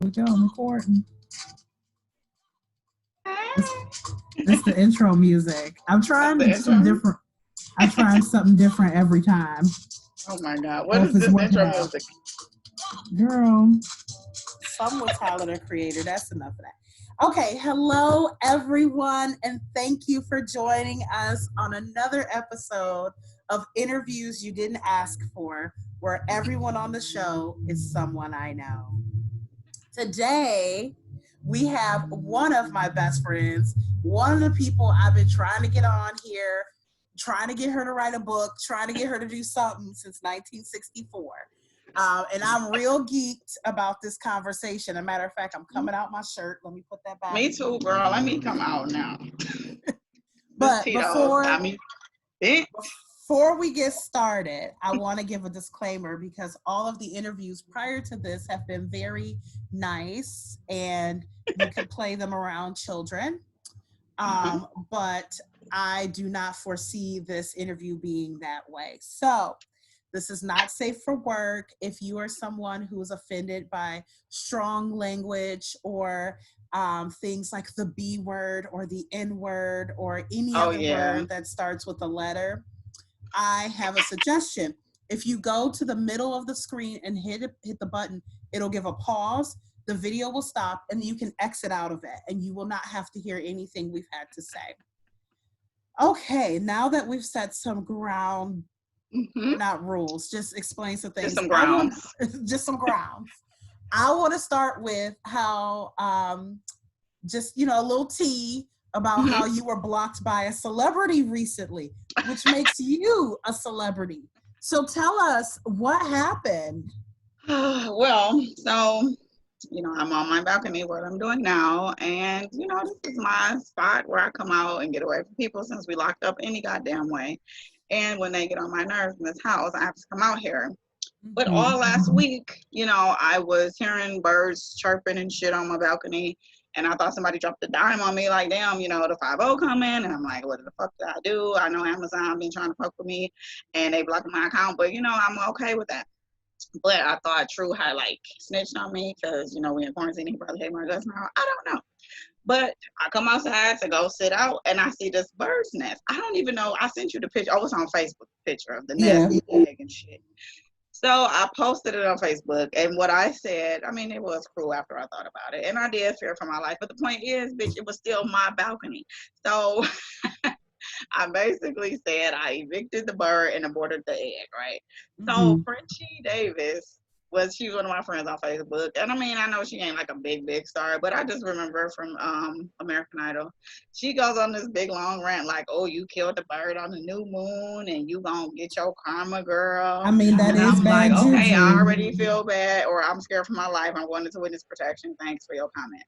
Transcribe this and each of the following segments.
We go, I'm recording. It's the intro music. I'm trying to do some different. I'm trying something different every time. Oh my God. What is this intro music? Girl. Some with Tyler the Creator. That's enough of that. Okay, hello everyone, and thank you for joining us on another episode of Interviews You Didn't Ask For, where everyone on the show is someone I know. Today, we have one of my best friends, one of the people I've been trying to get on here, trying to get her to write a book, trying to get her to do something since 1964. And I'm real geeked about this conversation. As a matter of fact, I'm coming out my shirt. Let me put that back. Me too, girl. Let me come out now. But before we get started, I want to give a disclaimer because all of the interviews prior to this have been very nice and you can play them around children. But I do not foresee this interview being that way. So this is not safe for work. If you are someone who is offended by strong language or things like the B word or the N word or any other word that starts with a letter, I have a suggestion. If you go to the middle of the screen and hit the button, it'll give a pause. The video will stop and you can exit out of it and you will not have to hear anything we've had to say. Okay, now that we've set some ground, not rules, just explain some things. Just some grounds. Just some grounds. I want to start with how, just, a little tea about how you were blocked by a celebrity recently, which makes you a celebrity. So tell us what happened. Well, so, I'm on my balcony, what I'm doing now. And, this is my spot where I come out and get away from people since we locked up any goddamn way. And when they get on my nerves in this house, I have to come out here. But all last week, I was hearing birds chirping and shit on my balcony. And I thought somebody dropped a dime on me, like, damn, the 5-0 coming. And I'm like, what the fuck did I do? I know Amazon been trying to fuck with me and they blocked my account, but I'm okay with that. But I thought True had snitched on me because, we in quarantine, he probably hate my guts now. I don't know. But I come outside to go sit out and I see this bird's nest. I don't even know. I sent you the picture. Oh, it's on Facebook, the picture of the nest and egg and shit. So I posted it on Facebook, and what I said, it was cruel after I thought about it, and I did fear for my life, but the point is, bitch, it was still my balcony. So I basically said I evicted the bird and aborted the egg, right? So Frenchie Davis she was one of my friends on Facebook, and I know she ain't like a big star, but I just remember her from American Idol. She goes on this big long rant like, oh, you killed the bird on the new moon and you gonna get your karma, girl. That is I'm bad like, juju. okay, I already feel bad, or I'm scared for my life. I'm going into witness protection. Thanks for your comment.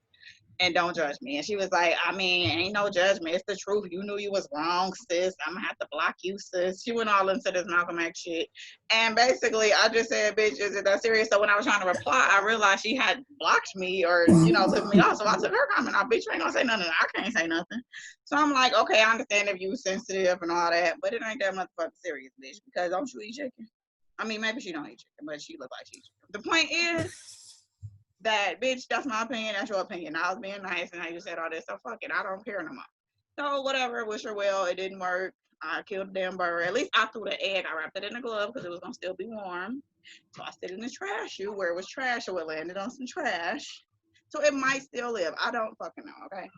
And don't judge me. And she was like, ain't no judgment. It's the truth. You knew you was wrong, sis. I'm going to have to block you, sis. She went all into this Malcolm X shit. And basically, I just said, bitch, is it that serious? So when I was trying to reply, I realized she had blocked me or, took me off. So I took her comment off. Bitch, you ain't going to say nothing. I can't say nothing. So I'm like, okay, I understand if you sensitive and all that, but it ain't that motherfucking serious, bitch, because don't you eat chicken? Maybe she don't eat chicken, but she look like she eats chicken. The point is, that bitch, that's my opinion, that's your opinion. I was being nice and I just said all this, so fuck it, I don't care no more. So whatever, wish her well, it didn't work. I killed the damn bird. At least I threw the egg, I wrapped it in a glove because it was gonna still be warm. So I set it in the trash chute where it was trash, so it landed on some trash. So it might still live. I don't fucking know, okay?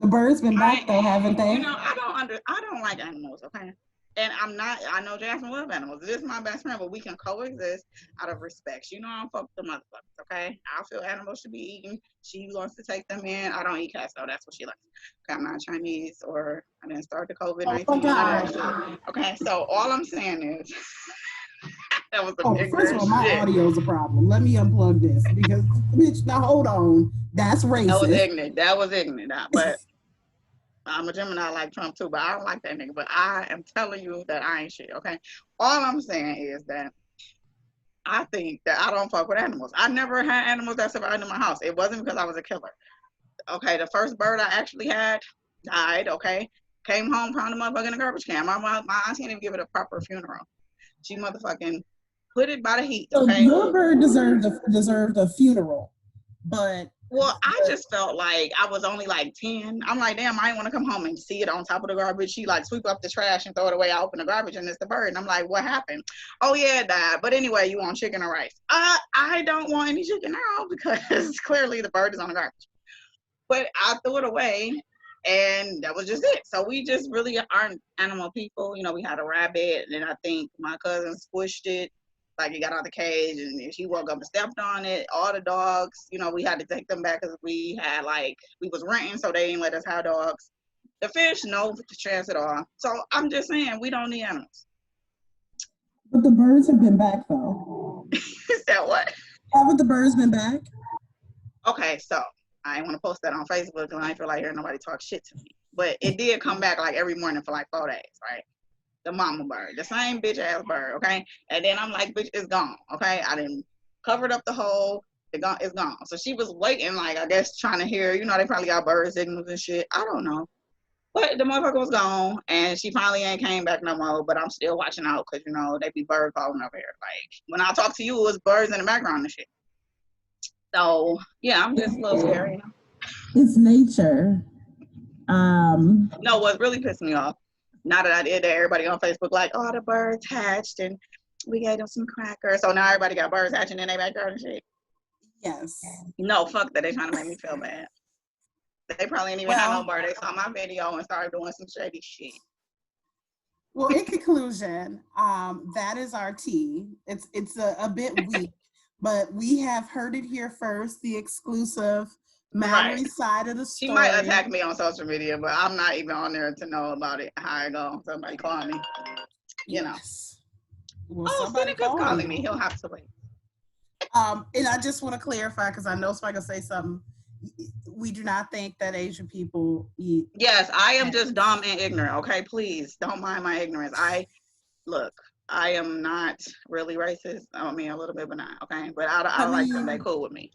The birds been back though, haven't they? I don't like animals, okay? And I know Jasmine love animals. This is my best friend, but we can coexist out of respect. I don't fuck with the motherfuckers, okay? I feel animals should be eaten. She wants to take them in. I don't eat cats, though. That's what she likes. Okay, I'm not Chinese, or I didn't start the COVID-19. Okay, so all I'm saying is, that was a big first of all, my audio is a problem. Let me unplug this, because, bitch, now hold on. That's racist. That was ignorant, but... I'm a Gemini like Trump too, but I don't like that nigga. But I am telling you that I ain't shit, okay? All I'm saying is that I think that I don't fuck with animals. I never had animals that survived in my house. It wasn't because I was a killer. Okay, the first bird I actually had died, okay? Came home, found the motherfucker in a garbage can. My aunt can't even give it a proper funeral. She motherfucking put it by the heat, okay? So your bird deserved a funeral. But well, I just felt like I was only like 10. I'm like, damn, I didn't want to come home and see it on top of the garbage. She like sweep up the trash and throw it away. I open the garbage and it's the bird. And I'm like, what happened? Oh yeah, it died. But anyway, you want chicken or rice? I don't want any chicken now because clearly the bird is on the garbage. But I threw it away and that was just it. So we just really aren't animal people. You know, we had a rabbit and I think my cousin squished it. Like it got out of the cage and she woke up and stepped on it. All the dogs, you know, we had to take them back because we was renting, so they didn't let us have dogs. The fish, no chance at all. So I'm just saying, we don't need animals. But the birds have been back though. Is that what? Haven't the birds been back? Okay, so I didn't want to post that on Facebook because I didn't feel like hearing nobody talk shit to me. But it did come back like every morning for like 4 days, right? The mama bird, the same bitch ass bird, okay? And then I'm like, bitch, it's gone, okay? I didn't covered up the hole, it's gone. So she was waiting, like, I guess trying to hear, you know, they probably got bird signals and shit. I don't know. But the motherfucker was gone and she finally ain't came back no more, but I'm still watching out because, you know, they be bird calling over here. Like, when I talk to you, it was birds in the background and shit. So, yeah, I'm just a little scary. It's nature. No, what really pissed me off, now that I did that, everybody on Facebook like, oh, the birds hatched and we gave them some crackers. So now everybody got birds hatching in their backyard and shit. Yes. No, fuck that. They trying to make me feel bad. They probably ain't even have no bird. They saw my video and started doing some shady shit. Well, in conclusion, that is our tea. It's a bit weak, but we have heard it here first, the exclusive Mallory side of the story. She might attack me on social media, but I'm not even on there to know about it, how I go. Somebody call me, you know. Well, Seneca's calling me. He'll have to wait. And I just want to clarify, because I know somebody gonna say something. We do not think that Asian people eat. Yes, I am just dumb and ignorant. Okay, please don't mind my ignorance. I am not really racist. I mean, a little bit, but not. Okay, but I like them. They cool with me.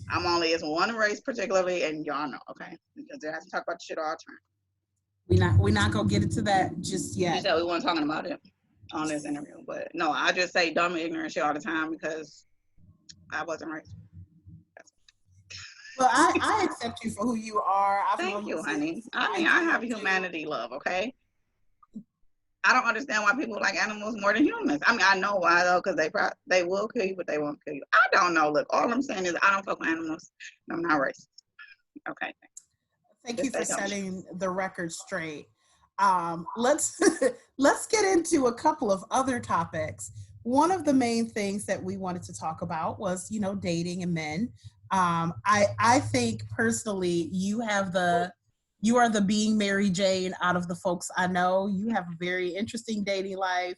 I'm only as one race particularly, and y'all know, okay? Because they have to talk about shit all the time. We're not gonna get into that just yet. You said we weren't talking about it on this interview, but no, I just say dumb and ignorant shit all the time because I wasn't racist. Well, I accept you for who you are. Thank you, honey. I mean, I have humanity love, okay? I don't understand why people like animals more than humans. I mean, I know why though, because they will kill you, but they won't kill you. I don't know. Look, all I'm saying is I don't fuck with animals. I'm not racist. Okay. Thank you for setting the record straight. Let's get into a couple of other topics. One of the main things that we wanted to talk about was, you know, dating and men. I think personally you are the being Mary Jane out of the folks I know. You have a very interesting dating life.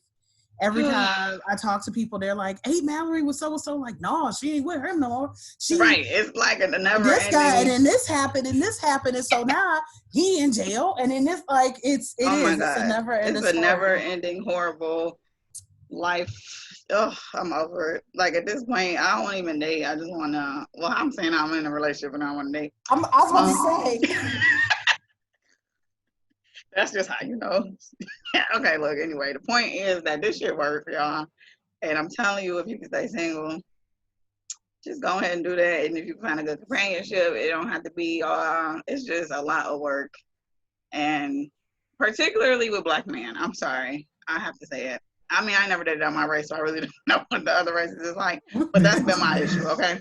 Every time I talk to people, they're like, "Hey, Mallory was so and so." Like, no, she ain't with him no more. Right, it's like a never this ending. Guy, and then this happened, and so now he in jail, and then this like it's a never ending. It's a never ending horrible life. Ugh, I'm over it. Like at this point, I don't even date. I just want to. Well, I'm saying I'm in a relationship and I want to date. I was about to say. That's just how you know. Okay, look, anyway, the point is that this shit works, y'all. And I'm telling you, if you can stay single, just go ahead and do that. And if you find a good companionship, it don't have to be, it's just a lot of work. And particularly with Black men, I'm sorry, I have to say it. I mean, I never dated on my race, so I really don't know what the other races is like. But that's been my issue, okay?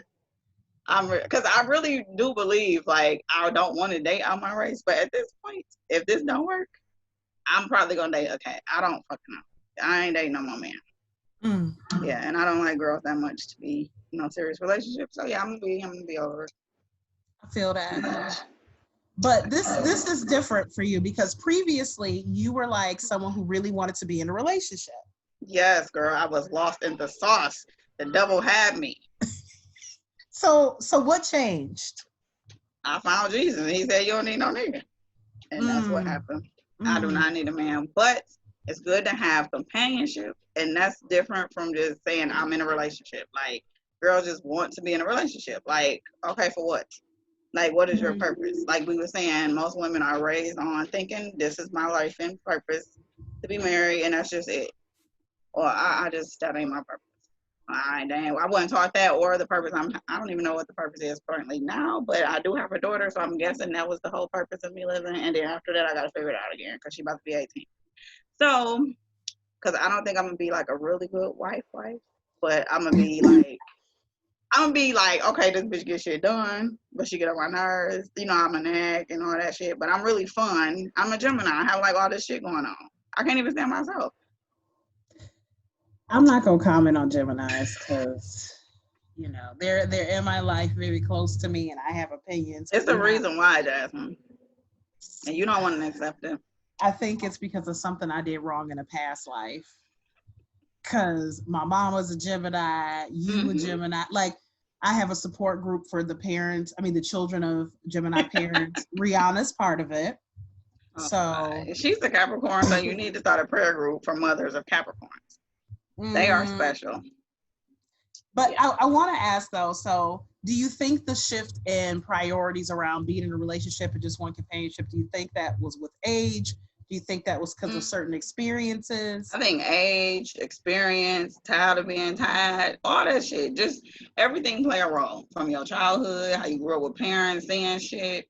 Because I really do believe, like, I don't want to date on my race, but at this point, if this don't work, I'm probably gonna date a cat. I don't fucking know. I ain't dating no more man. Yeah, and I don't like girls that much to be, you know, serious relationships. So yeah, I'm gonna be over it. I feel that. But this is different for you because previously you were like someone who really wanted to be in a relationship. Yes, girl, I was lost in the sauce. The devil had me. So what changed? I found Jesus and he said, you don't need no nigga. And that's what happened. I do not need a man, but it's good to have companionship. And that's different from just saying I'm in a relationship. Like girls just want to be in a relationship. Like, okay, for what? Like, what is your purpose? Like we were saying, most women are raised on thinking this is my life and purpose to be married. And that's just it. Well, that ain't my purpose. Dang, I wasn't taught that or the purpose. I don't even know what the purpose is currently now, but I do have a daughter, so I'm guessing that was the whole purpose of me living. And then after that, I got to figure it out again because she's about to be 18. So, because I don't think I'm going to be like a really good wife, but I'm going to be like, okay, this bitch get shit done, but she get on my nerves. You know, I'm a nag and all that shit, but I'm really fun. I'm a Gemini. I have like all this shit going on. I can't even stand myself. I'm not gonna comment on Geminis because you know they're in my life, very close to me, and I have opinions. It's the reason why, Jasmine, and you don't want to accept it. I think it's because of something I did wrong in a past life. Because my mom was a Gemini, you a Gemini. Like, I have a support group for the parents. I mean, the children of Gemini parents. Rihanna's part of it. Oh, so she's a Capricorn, so you need to start a prayer group for mothers of Capricorns. They are special. But yeah. I want to ask though, so do you think the shift in priorities around being in a relationship and just one companionship, do you think that was with age? Do you think that was because of certain experiences? I think age, experience, tired of being tired, all that shit. Just everything play a role from your childhood, how you grew up with parents, saying shit,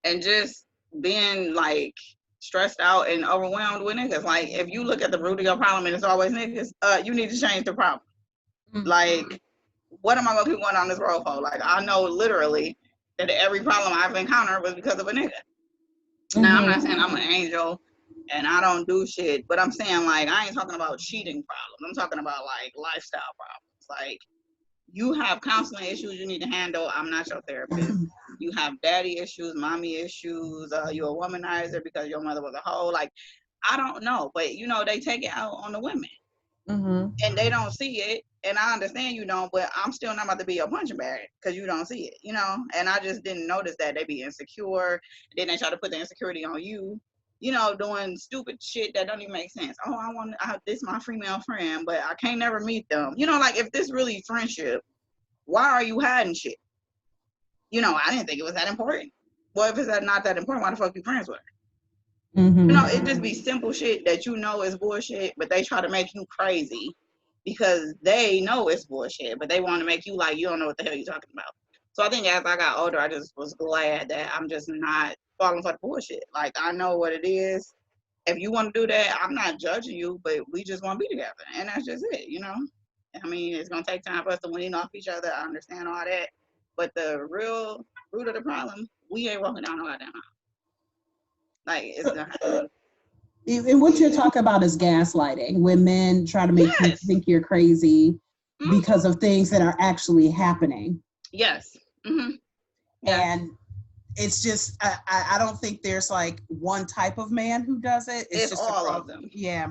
and just being like stressed out and overwhelmed with niggas. Like if you look at the root of your problem and it's always niggas, you need to change the problem. Like, what am I gonna keep going on this road for? Like I know literally that every problem I've encountered was because of a nigga. Now I'm not saying I'm an angel and I don't do shit, but I'm saying like I ain't talking about cheating problems. I'm talking about like lifestyle problems. Like you have counseling issues you need to handle. I'm not your therapist. You have daddy issues, mommy issues. You're a womanizer because your mother was a hoe. Like I don't know, but you know they take it out on the women, and they don't see it. And I understand you don't, but I'm still not about to be a punching bag because you don't see it, you know. And I just didn't notice that they be insecure. Then they try to put the insecurity on you, you know, doing stupid shit that don't even make sense. Oh, this my female friend, but I can't never meet them. You know, like if this really friendship, why are you hiding shit? You know, I didn't think it was that important. Well, if it's not that important, why the fuck you friends with her? You know, it just be simple shit that you know is bullshit, but they try to make you crazy because they know it's bullshit, but they want to make you like you don't know what the hell you're talking about. So I think as I got older, I just was glad that I'm just not falling for the bullshit. Like I know what it is. If you want to do that, I'm not judging you, but we just want to be together, and that's just it, you know. I mean, it's gonna take time for us to wean off each other. I understand all that, but the real root of the problem, we ain't walking down the goddamn aisle. Like it's not happening. And what you're talking about is gaslighting, when men try to make you think you're crazy because of things that are actually happening. Yes. And it's just, I don't think there's like one type of man who does it. It's just all of them. Yeah.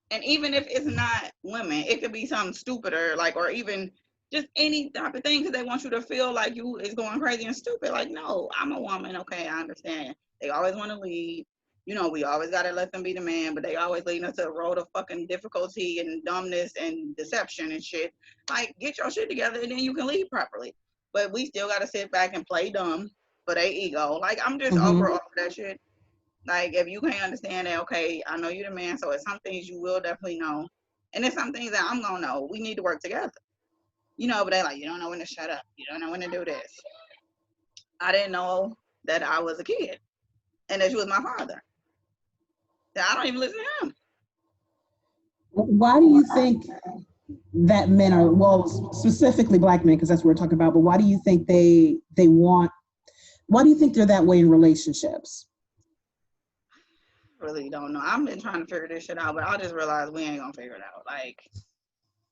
And even if it's not women, it could be something stupider, like, or even just any type of thing, because they want you to feel like you is going crazy and stupid. Like, no, I'm a woman. Okay, I understand. They always want to lead. You know, we always got to let them be the man, but they always leading us to a road of fucking difficulty and dumbness and deception and shit. Like, get your shit together and then you can lead properly. But we still got to sit back and play dumb for their ego. Like, I'm just over all of that shit. Like, if you can't understand that, okay, I know you're the man, so it's some things you will definitely know. And there's some things that I'm going to know. We need to work together. You know, but they like, you don't know when to shut up. You don't know when to do this. I didn't know that I was a kid and that you was my father. I don't even listen to him. Why do you think that men are, well, specifically black men, because that's what we're talking about, but why do you think why do you think they're that way in relationships? Really don't know. I've been trying to figure this shit out, but I just realized we ain't gonna figure it out. Like,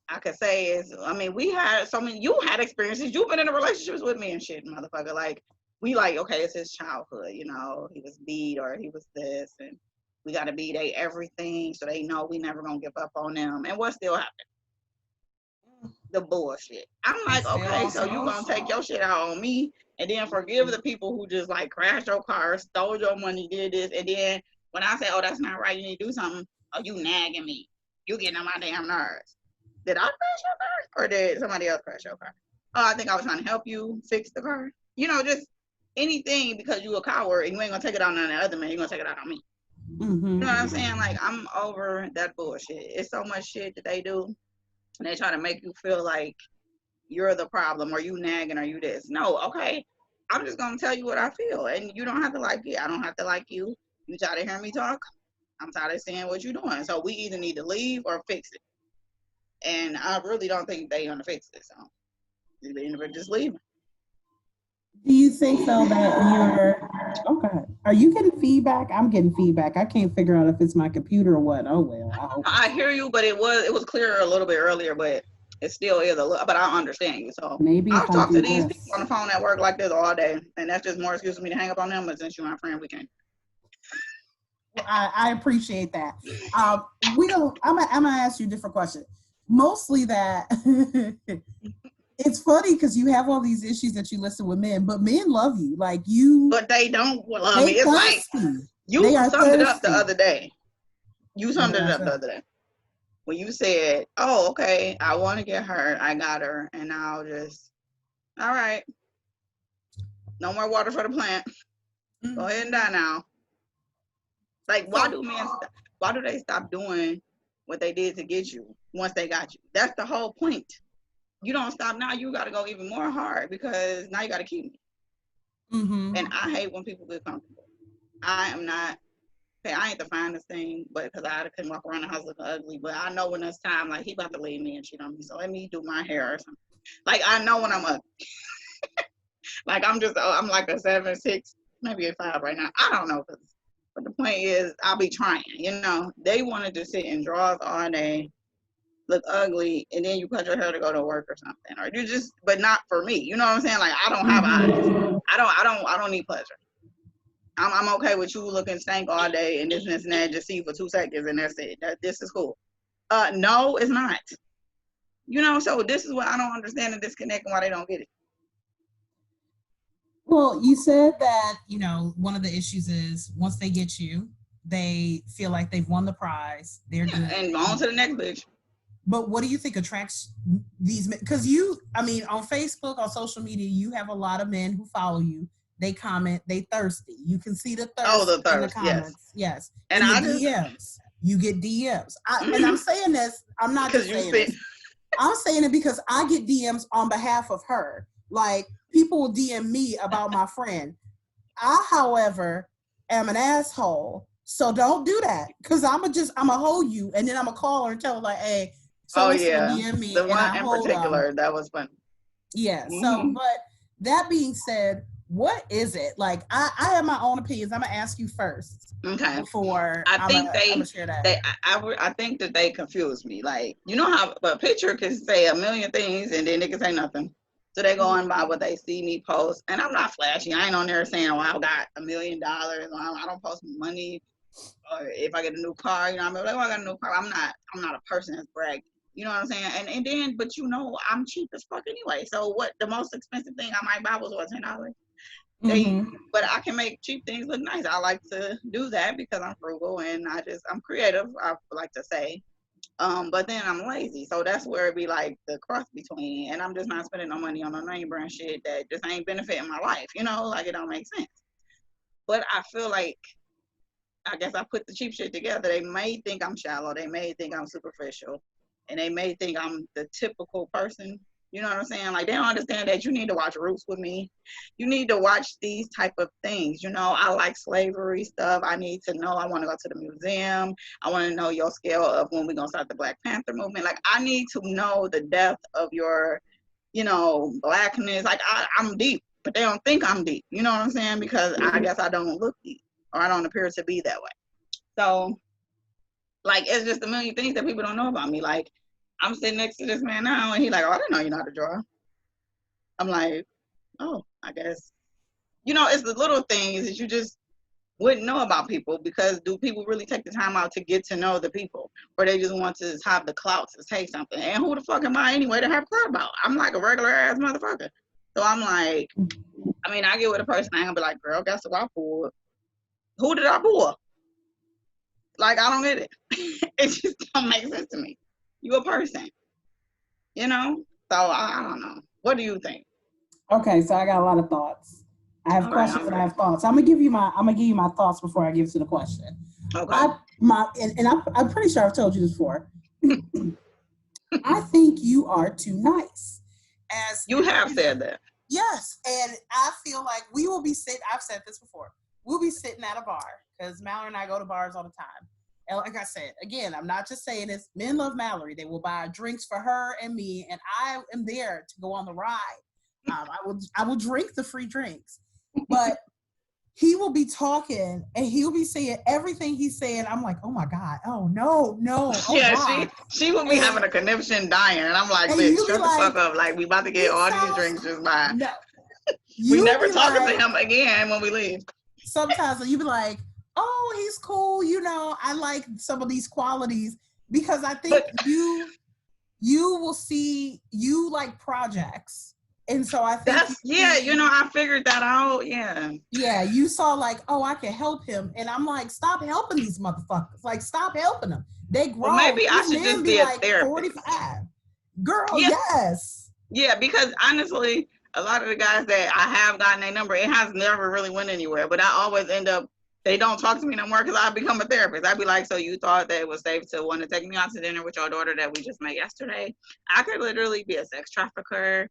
I could say is, I mean, you had experiences. You've been in a relationships with me and shit, motherfucker. Like, we like, okay, it's his childhood, you know, he was beat or he was this, and we gotta be they everything so they know we never gonna give up on them. And what still happened? The bullshit. I'm like, okay, so you gonna take your shit out on me and then forgive the people who just like crashed your car, stole your money, did this, and then when I say, oh, that's not right, you need to do something, oh, you nagging me. You getting on my damn nerves. Did I crash your car or did somebody else crash your car? Oh, I think I was trying to help you fix the car. You know, just anything because you a coward and you ain't gonna take it out on the other man, you're gonna take it out on me. You know what I'm saying? Like, I'm over that bullshit. It's so much shit that they do. And they try to make you feel like you're the problem, or you nagging, or you this. No, okay. I'm just gonna tell you what I feel, and you don't have to like it. I don't have to like you. You try to hear me talk. I'm tired of seeing what you're doing. So we either need to leave or fix it. And I really don't think they gonna fix it. So they end up just leaving. Do you think though that you're okay? Are you getting feedback? I'm getting feedback. I can't figure out if it's my computer or what. Oh well, I hope. I hear you, but it was clearer a little bit earlier, but it still is a little. But I understand you. So Maybe I'll if I talk to do these this. people on the phone at work like this all day, and that's just more excuse for me to hang up on them. But since you're my friend, we can. Well, I appreciate that. We don't. I'm gonna ask you a different question. Mostly that it's funny because you have all these issues that you listen with men, but men love you. Like you, But they don't love me. they It's like thirsty. you They are summed it up the thirsty. other day. You What summed did it I up the say? other day when you said, "Oh, okay, I want to get her. I got her, and I'll just, all right, no more water for the plant. Go ahead and die now." Like, why So do men? Why do they stop doing what they did to get you once they got you? That's the whole point. You don't stop now. You got to go even more hard because now you got to keep me. And I hate when people get comfortable. I am not. Okay, I ain't the finest thing, but because I couldn't walk around the house looking ugly. But I know when it's time, like he about to leave me and cheat on me, so let me do my hair or something. Like I know when I'm ugly. Like I'm like a 7'6", maybe a 5 right now. I don't know, but the point is, I'll be trying. They wanted to sit in drawers all day, look ugly, and then you cut your hair to go to work or something, or you just, but not for me. You know what I'm saying? Like I don't have eyes. I don't need pleasure. I'm okay with you looking stank all day and this and that, just see for 2 seconds and that's it. This is cool. No, it's not. So this is what I don't understand the disconnect and why they don't get it. well, you said that, one of the issues is once they get you, they feel like they've won the prize. They're Yeah, good. and on to the next bitch. But what do you think attracts these men? Because on Facebook, on social media, you have a lot of men who follow you. They comment, they thirsty. You can see the Oh, thirst the in the thirst, yes. comments. Yes. And In the I just DMs. You get DMs. And I'm saying this, I'm not because just you saying said this. I'm saying it because I get DMs on behalf of her. Like people will DM me about my friend. I, however, am an asshole. So don't do that. Cause I'ma hold you and then I'ma call her and tell her like, hey, so oh and so yeah, DM me the and one I in hold them. particular that was fun. Yeah. So but that being said, what is it? Like I have my own opinions. I'm gonna ask you first Okay. before I I'm think gonna share that. I think that they confuse me. Like, how a picture can say a million things and then they can say nothing. So they go on by what they see me post. And I'm not flashy. I ain't on there saying, oh, I got $1 million. I don't post money. Or if I get a new car, I'm like, oh, I got a new car. I'm not a person that's bragging. You know what I'm saying? And then, but I'm cheap as fuck anyway. So what? The most expensive thing I might buy was what, $10? But I can make cheap things look nice. I like to do that because I'm frugal and I'm creative. I like to say, but then I'm lazy, so that's where it be like the cross between. And I'm just not spending no money on no name brand shit that just ain't benefiting my life. Like it don't make sense. But I feel like I guess I put the cheap shit together. They may think I'm shallow. They may think I'm superficial, and they may think I'm the typical person. You know what I'm saying? Like they don't understand that you need to watch Roots with me. You need to watch these type of things. I like slavery stuff. I need to know. I want to go to the museum. I want to know your scale of when we're gonna start the Black Panther movement. Like I need to know the depth of your, blackness. Like I'm deep, but they don't think I'm deep. You know what I'm saying? Because I guess I don't look deep or I don't appear to be that way. So, like, it's just a million things that people don't know about me. Like, I'm sitting next to this man now, and he's like, oh, I didn't know you know how to draw. I'm like, oh, I guess. It's the little things that you just wouldn't know about people because do people really take the time out to get to know the people? Or they just want to have the clout to say something? And who the fuck am I anyway to have clout about? I'm like a regular ass motherfucker. So I'm like, I get with a person, I ain't gonna be like, girl, guess what I pulled? Who did I pull? Like, I don't get it. It just don't make sense to me. You a person, So I don't know. What do you think? Okay, so I got a lot of thoughts. I have questions and I have thoughts. I'm gonna give you my thoughts before I give to the question. Okay. I'm pretty sure I've told you this before. I think you are too nice. As You have said that. yes, and I feel like we will be sitting. I've said this before. We'll be sitting at a bar because Mallory and I go to bars all the time. And like I said, again, I'm not just saying this. Men love Mallory. They will buy drinks for her and me, and I am there to go on the ride. I will drink the free drinks, but he will be talking and he'll be saying everything he's saying. I'm like, oh my God, oh no, no, oh Yeah, God. she will be having a conniption dying, and I'm like, And bitch, you'll be shut the like, fuck up. Like, we about to get it all these sounds drinks just by. no. We You'll never be talking like, to him again when we leave. sometimes you be like, oh, he's cool. You know, I like some of these qualities because I think But you will see you like projects. And so I think you that's see, I figured that out. Yeah. yeah, you saw like, oh, I can help him. And I'm like, stop helping these motherfuckers. Like, stop helping them. They Well, grown. maybe I These should men just be be a like therapist. 45. Girl, Yeah, yes. yeah, because honestly, a lot of the guys that I have gotten their number, it has never really went anywhere. But I always end up, they don't talk to me no more because I become a therapist. I'd be like, so you thought that it was safe to want to take me out to dinner with your daughter that we just met yesterday? I could literally be a sex trafficker.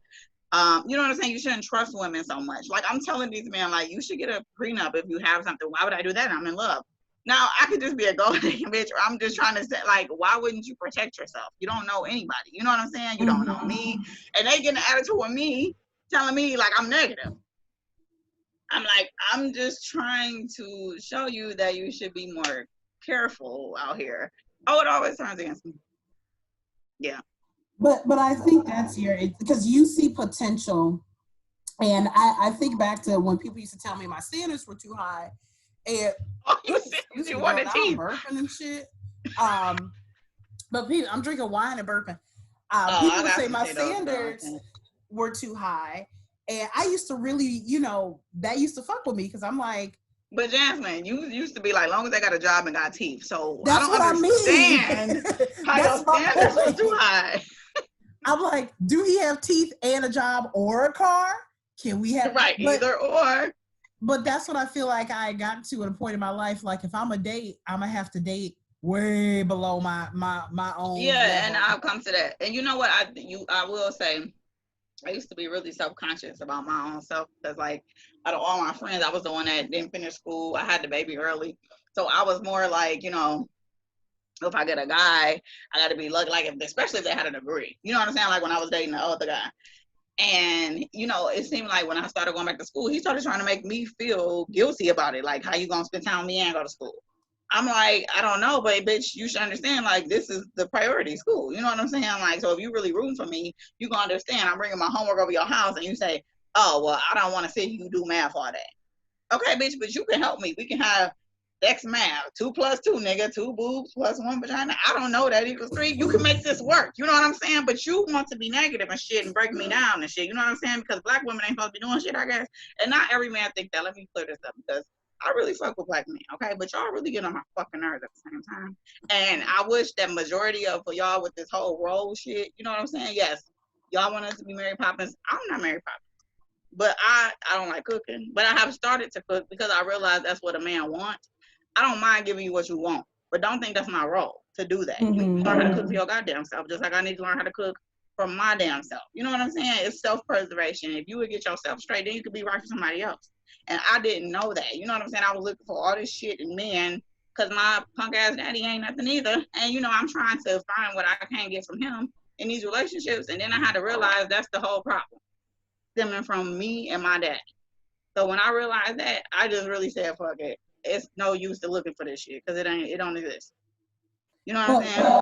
You know what I'm saying? You shouldn't trust women so much. Like, I'm telling these men, like, you should get a prenup if you have something. Why would I do that? I'm in love. Now, I could just be a gold digging bitch, or I'm just trying to say, like, why wouldn't you protect yourself? You don't know anybody. You know what I'm saying? You don't know me. And they get an attitude with me, telling me, like, I'm negative. I'm like, I'm just trying to show you that you should be more careful out here. Oh, it always turns against me. Yeah. But I think that's your, because you see potential. And I think back to when people used to tell me my standards were too high. And Oh, you ooh, said excuse you me, girl, wanted now I'm teeth. burping and shit. But people, I'm drinking wine and burping. Oh, People I would got say some my potatoes, girl. standards were too high. And I used to really, that used to fuck with me because I'm like, But Jasmine, you used to be like, long as I got a job and got teeth. So I that's don't what I mean. understand how your That's my standards were too point. high. I'm like, do he have teeth and a job or a car? Can we have, Right, either or. but that's what I feel like I got to at a point in my life. Like if I'm a date, I'm gonna have to date way below my own Yeah, and level. I'll come to that. And you know what? I will say, I used to be really self-conscious about my own self because, like, out of all my friends, I was the one that didn't finish school. I had the baby early, so I was more like, if I get a guy, I got to be lucky. Like, especially if they had a degree. You know what I'm saying? Like when I was dating the other guy. And, it seemed like when I started going back to school, he started trying to make me feel guilty about it. Like, how you gonna spend time with me and go to school? I'm like, I don't know, but bitch, you should understand, like, this is the priority, school. You know what I'm saying? Like, so if you really rooting for me, you gonna understand I'm bringing my homework over your house and you say, oh, well, I don't want to see you do math all day. Okay, bitch, but you can help me. We can have X math, 2 plus 2, nigga, 2 boobs plus 1 vagina. I don't know, that equals 3. You can make this work. You know what I'm saying? But you want to be negative and shit and break me down and shit. You know what I'm saying? Because black women ain't supposed to be doing shit, I guess. And not every man think that. Let me clear this up because I really fuck with black men, okay? But y'all really get on my fucking nerves at the same time. And I wish that majority of y'all with this whole role shit, you know what I'm saying? Yes, y'all want us to be Mary Poppins. I'm not Mary Poppins. But I don't like cooking. But I have started to cook because I realize that's what a man wants. I don't mind giving you what you want, but don't think that's my role to do that. You learn how to cook for your goddamn self, just like I need to learn how to cook for my damn self. You know what I'm saying? It's self-preservation. If you would get yourself straight, then you could be right for somebody else. And I didn't know that. You know what I'm saying? I was looking for all this shit in men because my punk ass daddy ain't nothing either. And I'm trying to find what I can't get from him in these relationships. And then I had to realize that's the whole problem, stemming from me and my dad. So when I realized that, I just really said, fuck it. It's no use to looking for this shit because it don't exist. You know what I'm saying?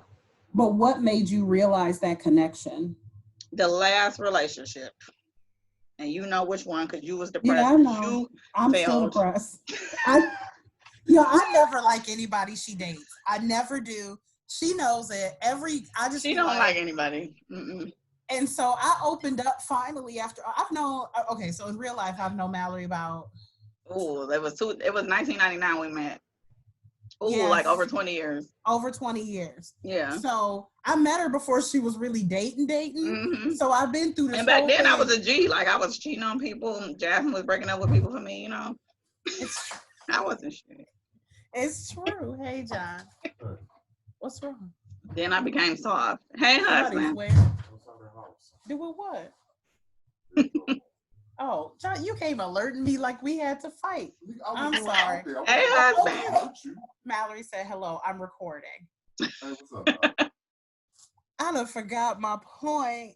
But what made you realize that connection? The last relationship, and you know which one because you was Yeah, depressed I because know. you I'm still failed. depressed. I never like anybody she dates. I never do. She knows it. I just She feel don't like like, anybody. Mm-mm. and so I opened up finally after I've known. Okay, so in real life, I've known Mallory about. Ooh, it was 1999 we met. Ooh, like Yes, over 20 years. over 20 years. Yeah. So I met her before she was really dating. Mm-hmm. So I've been through this And back whole then I was thing. a G. Like I was cheating on people. Jasmine was breaking up with people for me. It's I wasn't shit. it's true. Hey, John, what's wrong? Then I became soft. Hey, Somebody's husband. where? Doing what? Oh, John, you came alerting me like we had to fight. I'm sorry. Hey, Oh, husband. okay. Mallory said hello. I'm recording. Hey, what's up? I done forgot my point.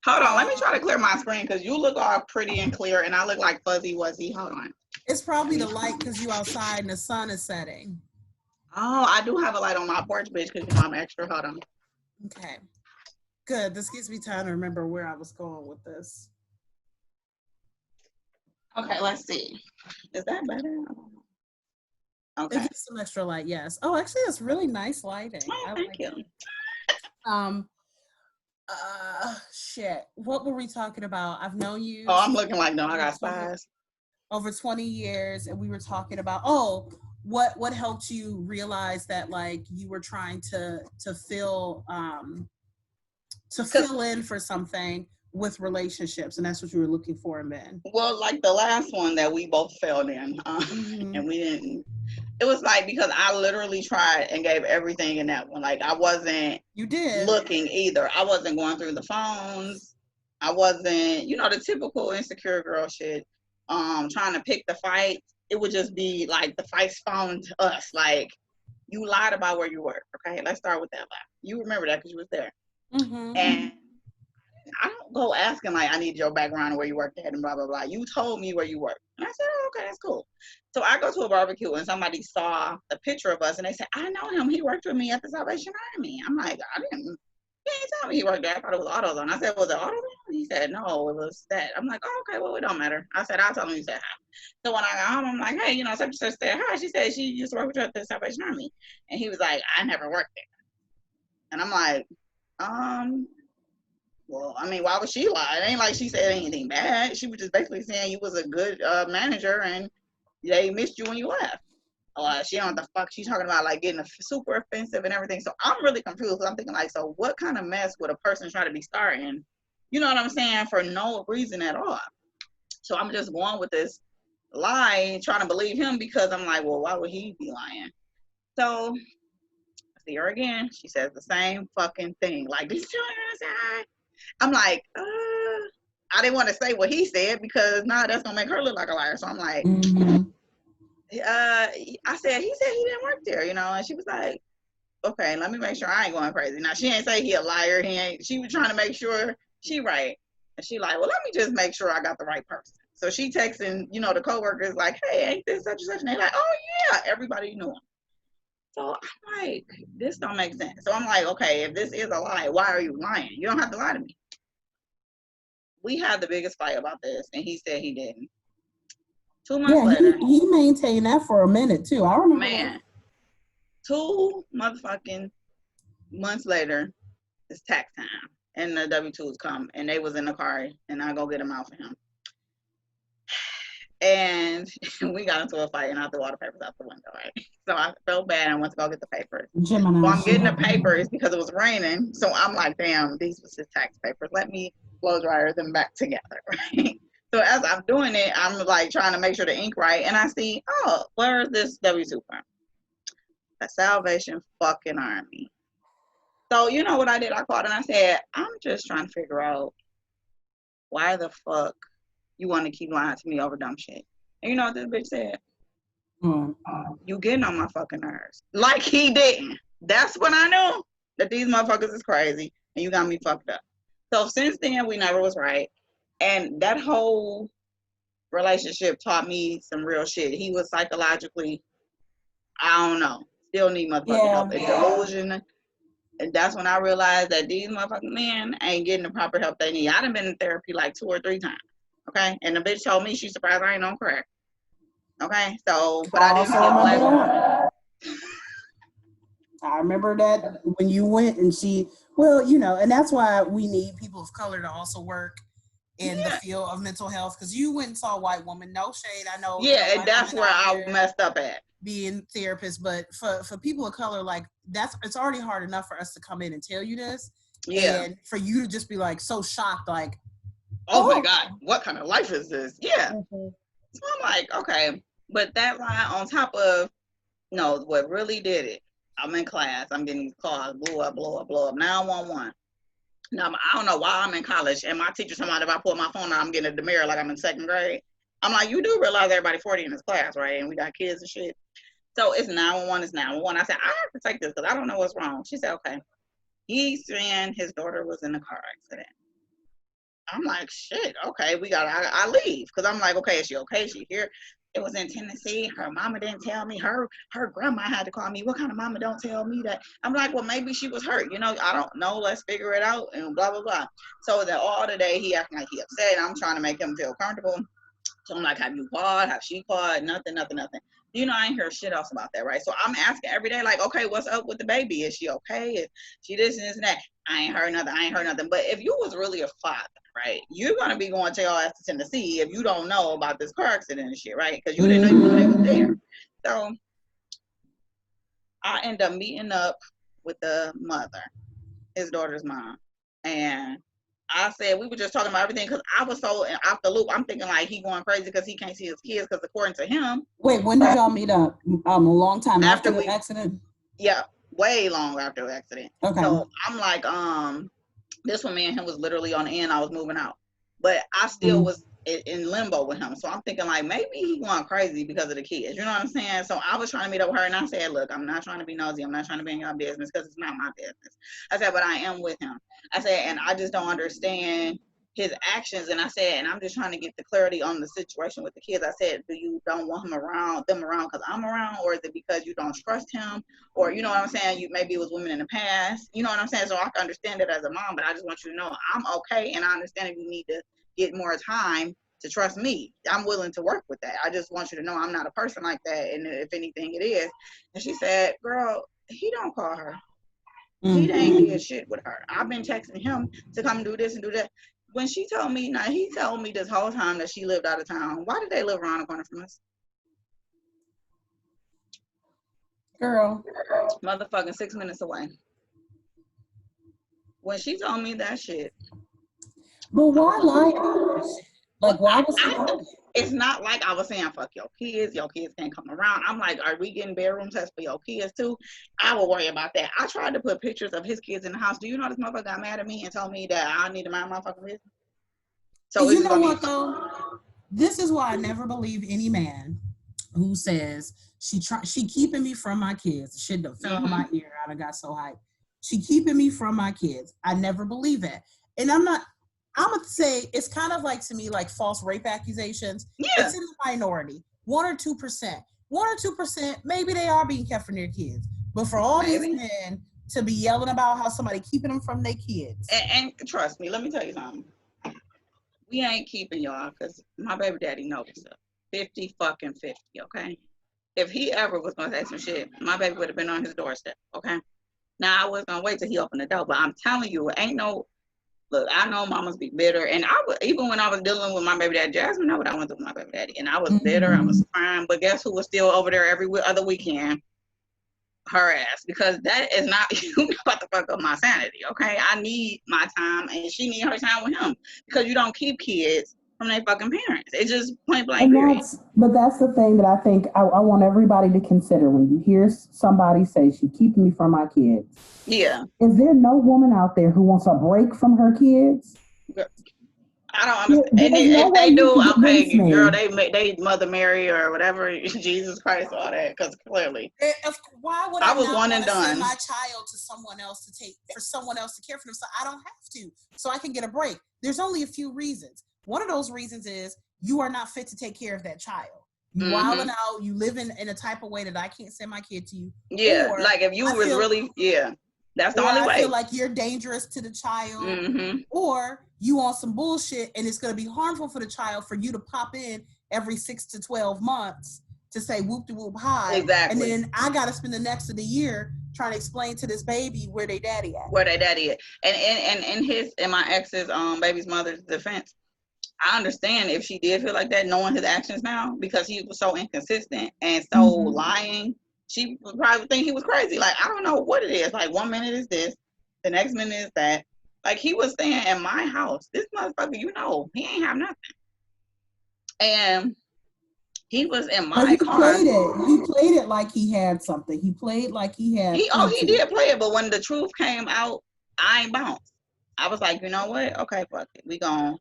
Hold on, let me try to clear my screen because you look all pretty and clear, and I look like fuzzy wuzzy. Hold on. It's probably the light because you outside and the sun is setting. Oh, I do have a light on my porch, bitch, because you know I'm extra. Hold on. Okay. Good. This gives me time to remember where I was going with this. Okay, let's see. Is that better? It Okay. gives some extra light, yes. Oh, actually, that's really nice lighting. Oh, I thank like you. it. Shit. What were we talking about? I've known you Oh, I'm looking like no, I got spies. over 20 years, and we were talking about what helped you realize that like you were trying to fill in for something with relationships, and that's what you were looking for in men. Well, like the last one that we both failed in, and we didn't. It was like because I literally tried and gave everything in that one. Like I wasn't You did. looking either. I wasn't going through the phones. I wasn't, the typical insecure girl shit. Trying to pick the fight. It would just be like the fights found us. Like you lied about where you were. Okay, let's start with that lie. You remember that because you was there. And I don't go asking like I need your background and where you worked at and blah blah blah. You told me where you worked. And I said, oh, okay, that's cool. So I go to a barbecue and somebody saw a picture of us and they said, I know him. He worked with me at the Salvation Army. I'm like, he didn't tell me he worked there. I thought it was AutoZone. I said, was it AutoZone? He said, no, it was that. I'm like, oh, okay, well, it don't matter. I said, I'll tell him you said hi. So when I got home, I'm like, hey, such and such said hi. She said she used to work with you at the Salvation Army. And he was like, I never worked there. And I'm like, well, I mean, why would she lie? It ain't like she said anything bad. She was just basically saying you was a good manager and they missed you when you left. She don't know what the fuck she's talking about, like getting super offensive and everything. So I'm really confused. I'm thinking like, so what kind of mess would a person try to be starting? You know what I'm saying? For no reason at all. So I'm just going with this lie, trying to believe him because I'm like, well, why would he be lying? So I see her again. She says the same fucking thing. Like, did you tell her to say hi? I'm like, I didn't want to say what he said because that's gonna make her look like a liar. So I'm like, I said he didn't work there, and she was like, okay, let me make sure I ain't going crazy. Now she ain't say he a liar. She was trying to make sure she right. And she like, well, let me just make sure I got the right person. So she texting, the coworkers like, hey, ain't this such and such? And they like, oh yeah, everybody knew him. So I'm like, this don't make sense. So I'm like, okay, if this is a lie, why are you lying? You don't have to lie to me. We had the biggest fight about this, and he said he didn't. 2 months later. He maintained that for a minute, too. I remember. Man, 2 motherfucking months later, it's tax time, and the W-2s come, and they was in the car, and I go get them out for him. And we got into a fight, and I threw all the papers out the window, right? So I felt bad and went to go get the papers. Gemini. So I'm getting the papers because it was raining. So I'm like, damn, these was his tax papers. Let me blow dryer them back together, right? So as I'm doing it, I'm like trying to make sure the ink right. And I see, oh, where is this W-2 from? The Salvation fucking Army. So you know what I did? I called and I said, I'm just trying to figure out why the fuck you want to keep lying to me over dumb shit. And you know what this bitch said? You getting on my fucking nerves. Like he didn't. That's when I knew that these motherfuckers is crazy and you got me fucked up. So since then, we never was right. And that whole relationship taught me some real shit. He was psychologically, I don't know, still need motherfucking help. It's delusion. And that's when I realized that these motherfucking men ain't getting the proper help they need. I done been in therapy like 2 or 3 times. Okay? And the bitch told me she's surprised I ain't on crack. Okay? So, but I didn't feel blessed. I remember that when you went and and that's why we need people of color to also work in the field of mental health, because you went and saw a white woman. No shade, I know. Yeah, and that's where I messed up at. Being therapists, but for people of color, like it's already hard enough for us to come in and tell you this. Yeah. And for you to just be like so shocked, like, oh my God, what kind of life is this? Yeah. Mm-hmm. So I'm like, okay. But that lie on top of, what really did it I'm in class. I'm getting these cars, blow up, blow up, blow up. 911. Now, I don't know why I'm in college, and my teacher told me if I pull my phone out, I'm getting a demerit like I'm in second grade. I'm like, you do realize everybody 40 in this class, right? And we got kids and shit. So it's 911, it's 911. I said, I have to take this because I don't know what's wrong. She said, okay. He's saying his daughter was in a car accident. I'm like, shit, okay, I leave. Because I'm like, okay, is she okay? Is she here? It was in Tennessee. Her mama didn't tell me. Her grandma had to call me. What kind of mama don't tell me that? I'm like, well, maybe she was hurt. I don't know. Let's figure it out and blah, blah, blah. So that all the day he acting like he upset. I'm trying to make him feel comfortable. So I'm like, have you called? Have she called? Nothing. I ain't hear shit else about that, right? So I'm asking every day, like, okay, what's up with the baby? Is she okay? Is she this and this and that? I ain't heard nothing. But if you was really a father, right, you're going to be going to your ass to Tennessee if you don't know about this car accident and shit, right? Because you didn't know you was there. So I end up meeting up with the mother, his daughter's mom. And I said, we were just talking about everything because I was so off the loop. I'm thinking like he going crazy because he can't see his kids because according to him. Wait, when did y'all meet up? A long time after the accident? Yeah, way long after the accident. Okay. So I'm like, this one, me and him was literally on the end. I was moving out. But I still was in limbo with him. So I'm thinking like maybe he going crazy because of the kids. You know what I'm saying? So I was trying to meet up with her and I said, look, I'm not trying to be nosy. I'm not trying to be in your business because it's not my business. I said, but I am with him. I said, and I just don't understand his actions. And I said, and I'm just trying to get the clarity on the situation with the kids. I said, do you don't want them around because I'm around, or is it because you don't trust him? Or, you know what I'm saying? Maybe it was women in the past. You know what I'm saying? So I can understand it as a mom, but I just want you to know I'm okay. And I understand if you need to get more time to trust me. I'm willing to work with that. I just want you to know I'm not a person like that. And if anything, it is. And she said, girl, he don't call her. He ain't did shit with her. I've been texting him to come do this and do that. When she told me, now he told me this whole time that she lived out of town. Why did they live around the corner from us? Girl. Motherfucking 6 minutes away. When she told me that shit. But why lie? Like, why was he It's not like I was saying, fuck your kids can't come around. I'm like, are we getting bedroom tests for your kids too? I will worry about that. I tried to put pictures of his kids in the house. Do you know this motherfucker got mad at me and told me that I need to mind my fucking business? So you know what though? This is why I never believe any man who says she keeping me from my kids. Shit done fell in my ear. I done got so hyped. She keeping me from my kids. I never believe that. And I'm gonna say it's kind of like, to me, like false rape accusations. Yeah. It's in the minority. 1 or 2%. 1 or 2%, maybe they are being kept from their kids. But for all these men to be yelling about how somebody keeping them from their kids. And trust me, let me tell you something. We ain't keeping y'all because my baby daddy knows stuff. 50 fucking 50, okay? If he ever was gonna say some shit, my baby would have been on his doorstep, okay? Now I was gonna wait till he opened the door, but I'm telling you, ain't no. Look, I know mamas be bitter, and even when I was dealing with my baby daddy, Jasmine know what I went through with my baby daddy, and I was bitter, I was crying, but guess who was still over there every other weekend? Her ass, because that is not you about to fuck up my sanity, okay? I need my time, and she need her time with him, because you don't keep kids from their fucking parents. It's just point blank. But that's the thing that I think I want everybody to consider when you hear somebody say she keeping me from my kids. Yeah. Is there no woman out there who wants a break from her kids? I don't understand. And if they do, okay, girl, they Mother Mary or whatever, Jesus Christ, all that, because clearly. Why would I was not one and done. Send my child to someone else for someone else to care for them, so I don't have to, so I can get a break? There's only a few reasons. One of those reasons is you are not fit to take care of that child. You wilding out, you live in a type of way that I can't send my kid to you. Yeah, or like if you was really, that's the only way. I feel like you're dangerous to the child, or you on some bullshit and it's going to be harmful for the child for you to pop in every 6 to 12 months to say whoop de whoop hi. Exactly. And then I got to spend the next of the year trying to explain to this baby where they daddy at. Where they daddy at. And in my ex's baby's mother's defense, I understand if she did feel like that, knowing his actions now, because he was so inconsistent and so lying. She would probably think he was crazy. Like, I don't know what it is. Like, 1 minute is this, the next minute is that. Like, he was staying in my house. This motherfucker, he ain't have nothing. And He was in But my he car. played it. He played it like he had something. He played like he had. He did play it, but when the truth came out, I ain't bounced. I was like, you know what? Okay, fuck it. We gonna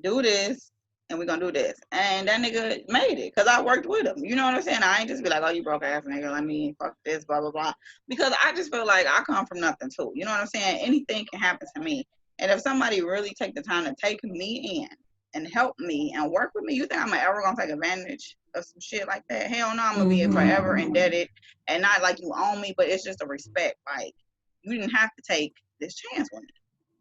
do this, and we gonna do this. And that nigga made it, because I worked with him. You know what I'm saying? I ain't just be like, oh, you broke ass nigga, let me fuck this, blah, blah, blah. Because I just feel like I come from nothing, too. You know what I'm saying? Anything can happen to me. And if somebody really take the time to take me in and help me and work with me, you think I'm ever gonna take advantage of some shit like that? Hell no, I'm gonna be forever indebted, and not like you own me, but it's just a respect. Like, you didn't have to take this chance with me.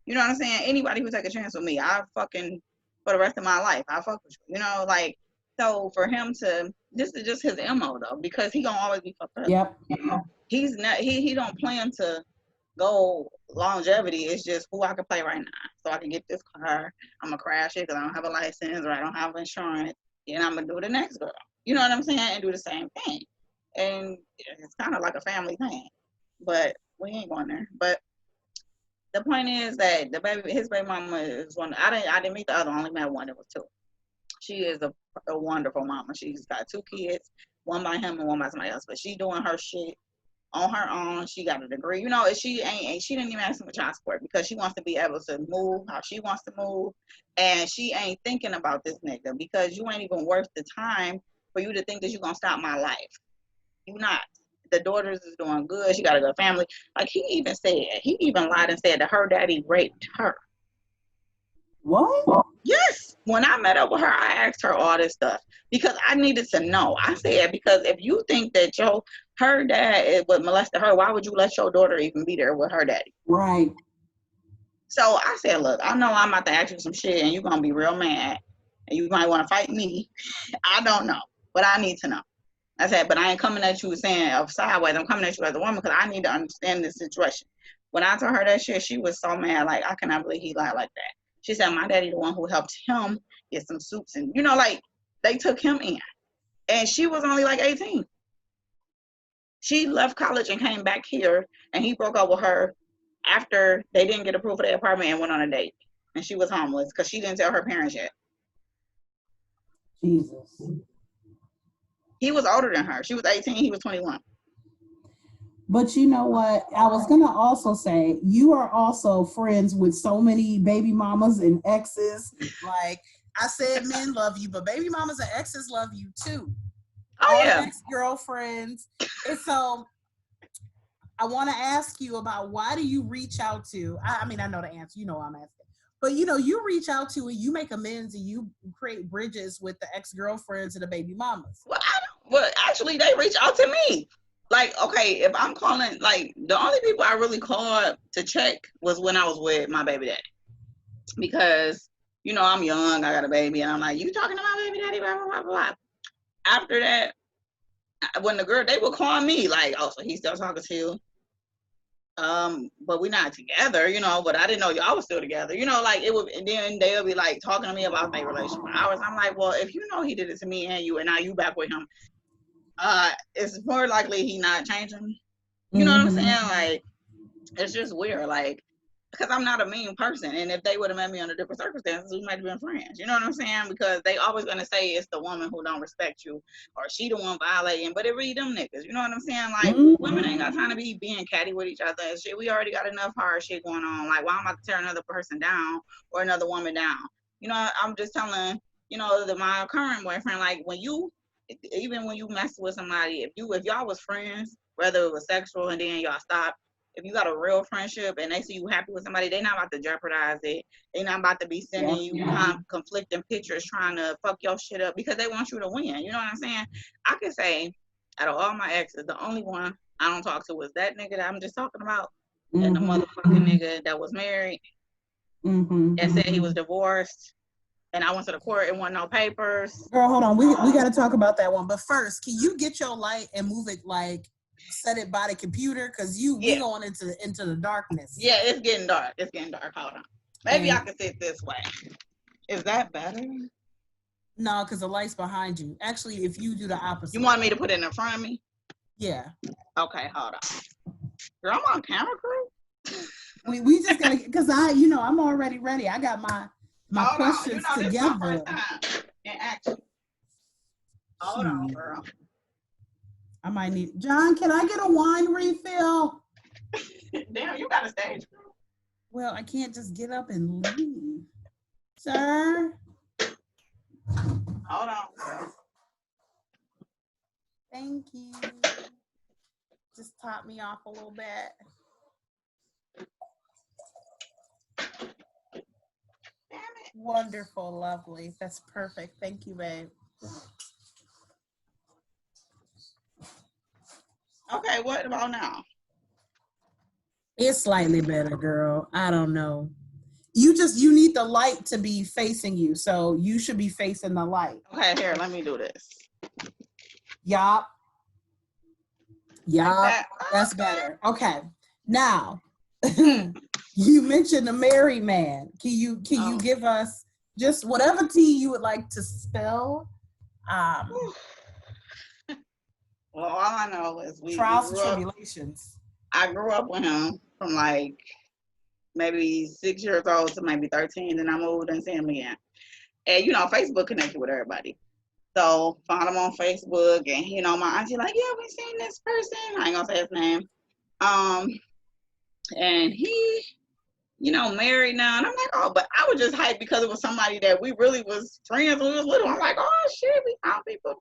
You know what I'm saying? Anybody who take a chance with me, I fucking, for the rest of my life, I fuck with you. You know, like, so for him to, this is just his MO though, because he gonna always be fucked up. Yep. He's not, he don't plan to go longevity. It's just who I can play right now. So I can get this car, I'm gonna crash it because I don't have a license or I don't have insurance, and I'm gonna do the next girl. You know what I'm saying? And do the same thing. And it's kind of like a family thing, but we ain't going there. But the point is that his baby mama is one. I didn't meet the other. I only met one. It was two. She is a wonderful mama. She's got two kids, one by him and one by somebody else. But she doing her shit on her own. She got a degree. You know, she didn't even ask him for child support because she wants to be able to move how she wants to move, and she ain't thinking about this nigga because you ain't even worth the time for you to think that you're gonna stop my life. You not. The daughters is doing good. She got a good family. Like he even lied and said that her daddy raped her. What? Yes. When I met up with her, I asked her all this stuff because I needed to know. I said, because if you think that her dad would molested her, why would you let your daughter even be there with her daddy? Right. So I said, look, I know I'm about to ask you some shit and you're going to be real mad and you might want to fight me. I don't know, but I need to know. I said, but I ain't coming at you saying sideways. I'm coming at you as a woman because I need to understand this situation. When I told her that shit, she was so mad. Like, I cannot believe he lied like that. She said, my daddy the one who helped him get some soups. And, you know, like, they took him in. And she was only like 18. She left college and came back here. And he broke up with her after they didn't get approved for their apartment and went on a date. And she was homeless because she didn't tell her parents yet. Jesus. He was older than her. She was 18. He was 21. But you know what? I was going to also say, you are also friends with so many baby mamas and exes. Like I said, men love you, but baby mamas and exes love you too. Oh, all yeah. ex-girlfriends. And so I want to ask you about, why do you reach out to, I mean, I know the answer, you know I'm asking. But you reach out to and you make amends and you create bridges with the ex-girlfriends and the baby mamas. Well, actually, they reach out to me. Like, okay, if I'm calling, like, the only people I really called to check was when I was with my baby daddy. Because, I'm young, I got a baby, and I'm like, you talking to my baby daddy, blah, blah, blah, blah. After that, when they would call me, like, oh, so he's still talking to you. But we're not together, but I didn't know y'all was still together. Like it would, and then they'll be like talking to me about their relationship for hours. I'm like, well, if he did it to me and you, and now you back with him, it's more likely he not changing. You know what I'm saying? Like, it's just weird, like, because I'm not a mean person, and if they would have met me under different circumstances, we might have been friends. You know what I'm saying? Because they always gonna say it's the woman who don't respect you, or she the one violating, but it really them niggas. You know what I'm saying? Like, women ain't got time to be being catty with each other and shit. We already got enough hard shit going on. Like, why am I about to tear another person down or another woman down? I'm just telling, my current boyfriend, like, even when you mess with somebody, if y'all was friends, whether it was sexual and then y'all stopped, if you got a real friendship and they see you happy with somebody, they not about to jeopardize it. They not about to be sending you conflicting pictures trying to fuck your shit up because they want you to win. You know what I'm saying? I can say, out of all my exes, the only one I don't talk to was that nigga that I'm just talking about, and the motherfucking nigga that was married and said he was divorced. And I went to the court and wasn't no papers. Girl, hold on. We got to talk about that one. But first, can you get your light and move it, like, set it by the computer? Because we going into the darkness. Yeah, it's getting dark. Hold on. Maybe I can sit this way. Is that better? No, because the light's behind you. Actually, if you do the opposite. You want me to put it in front of me? Yeah. Okay, hold on. Girl, I'm on camera crew. We just gotta, because I'm already ready. I got my questions together. This my first time in action. Hold on, girl. I might need John. Can I get a wine refill? Damn, you got a stage. Well, I can't just get up and leave, sir. Hold on, girl. Thank you. Just top me off a little bit. Damn it. Wonderful, lovely. That's perfect. Thank you, babe. Okay, what about now? It's slightly better, girl. I don't know. You need the light to be facing you, so you should be facing the light. Okay, here, let me do this. Yup. Like That's better. Okay. Now, you mentioned a married man. Can you give us just whatever tea you would like to spill? Well, all I know is Trials and tribulations. I grew up with him from like maybe 6 years old to maybe 13, and I moved and see him again. And Facebook connected with everybody. So found him on Facebook, and my auntie like, yeah, we seen this person. I ain't gonna say his name. And he, married now, and I'm like, oh, but I was just hyped because it was somebody that we really was friends when we was little. I'm like, oh shit, we found people.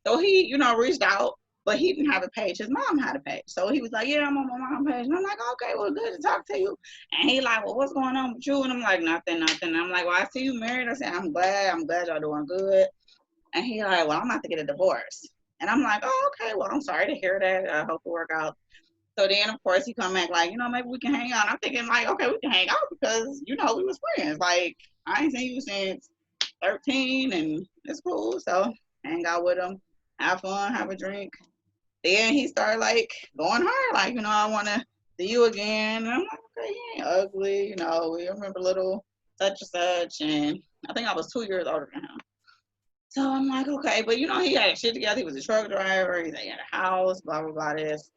So he, reached out, but he didn't have a page. His mom had a page. So he was like, yeah, I'm on my mom's page. And I'm like, okay, well, good to talk to you. And he like, well, what's going on with you? And I'm like, nothing. And I'm like, well, I see you married. I said, I'm glad y'all doing good. And he like, well, I'm about to get a divorce. And I'm like, oh, okay, well, I'm sorry to hear that. I hope it work out. So then, of course, he come back like, maybe we can hang out. I'm thinking like, okay, we can hang out because, we was friends. Like, I ain't seen you since 13 and it's cool. So hang out with him, have fun, have a drink. Then he started like going hard. Like, I want to see you again. And I'm like, okay, you ain't ugly. We remember little such and such. And I think I was 2 years older than him. So I'm like, okay, but he had shit together. He was a truck driver. He had a house, blah, blah, blah, this.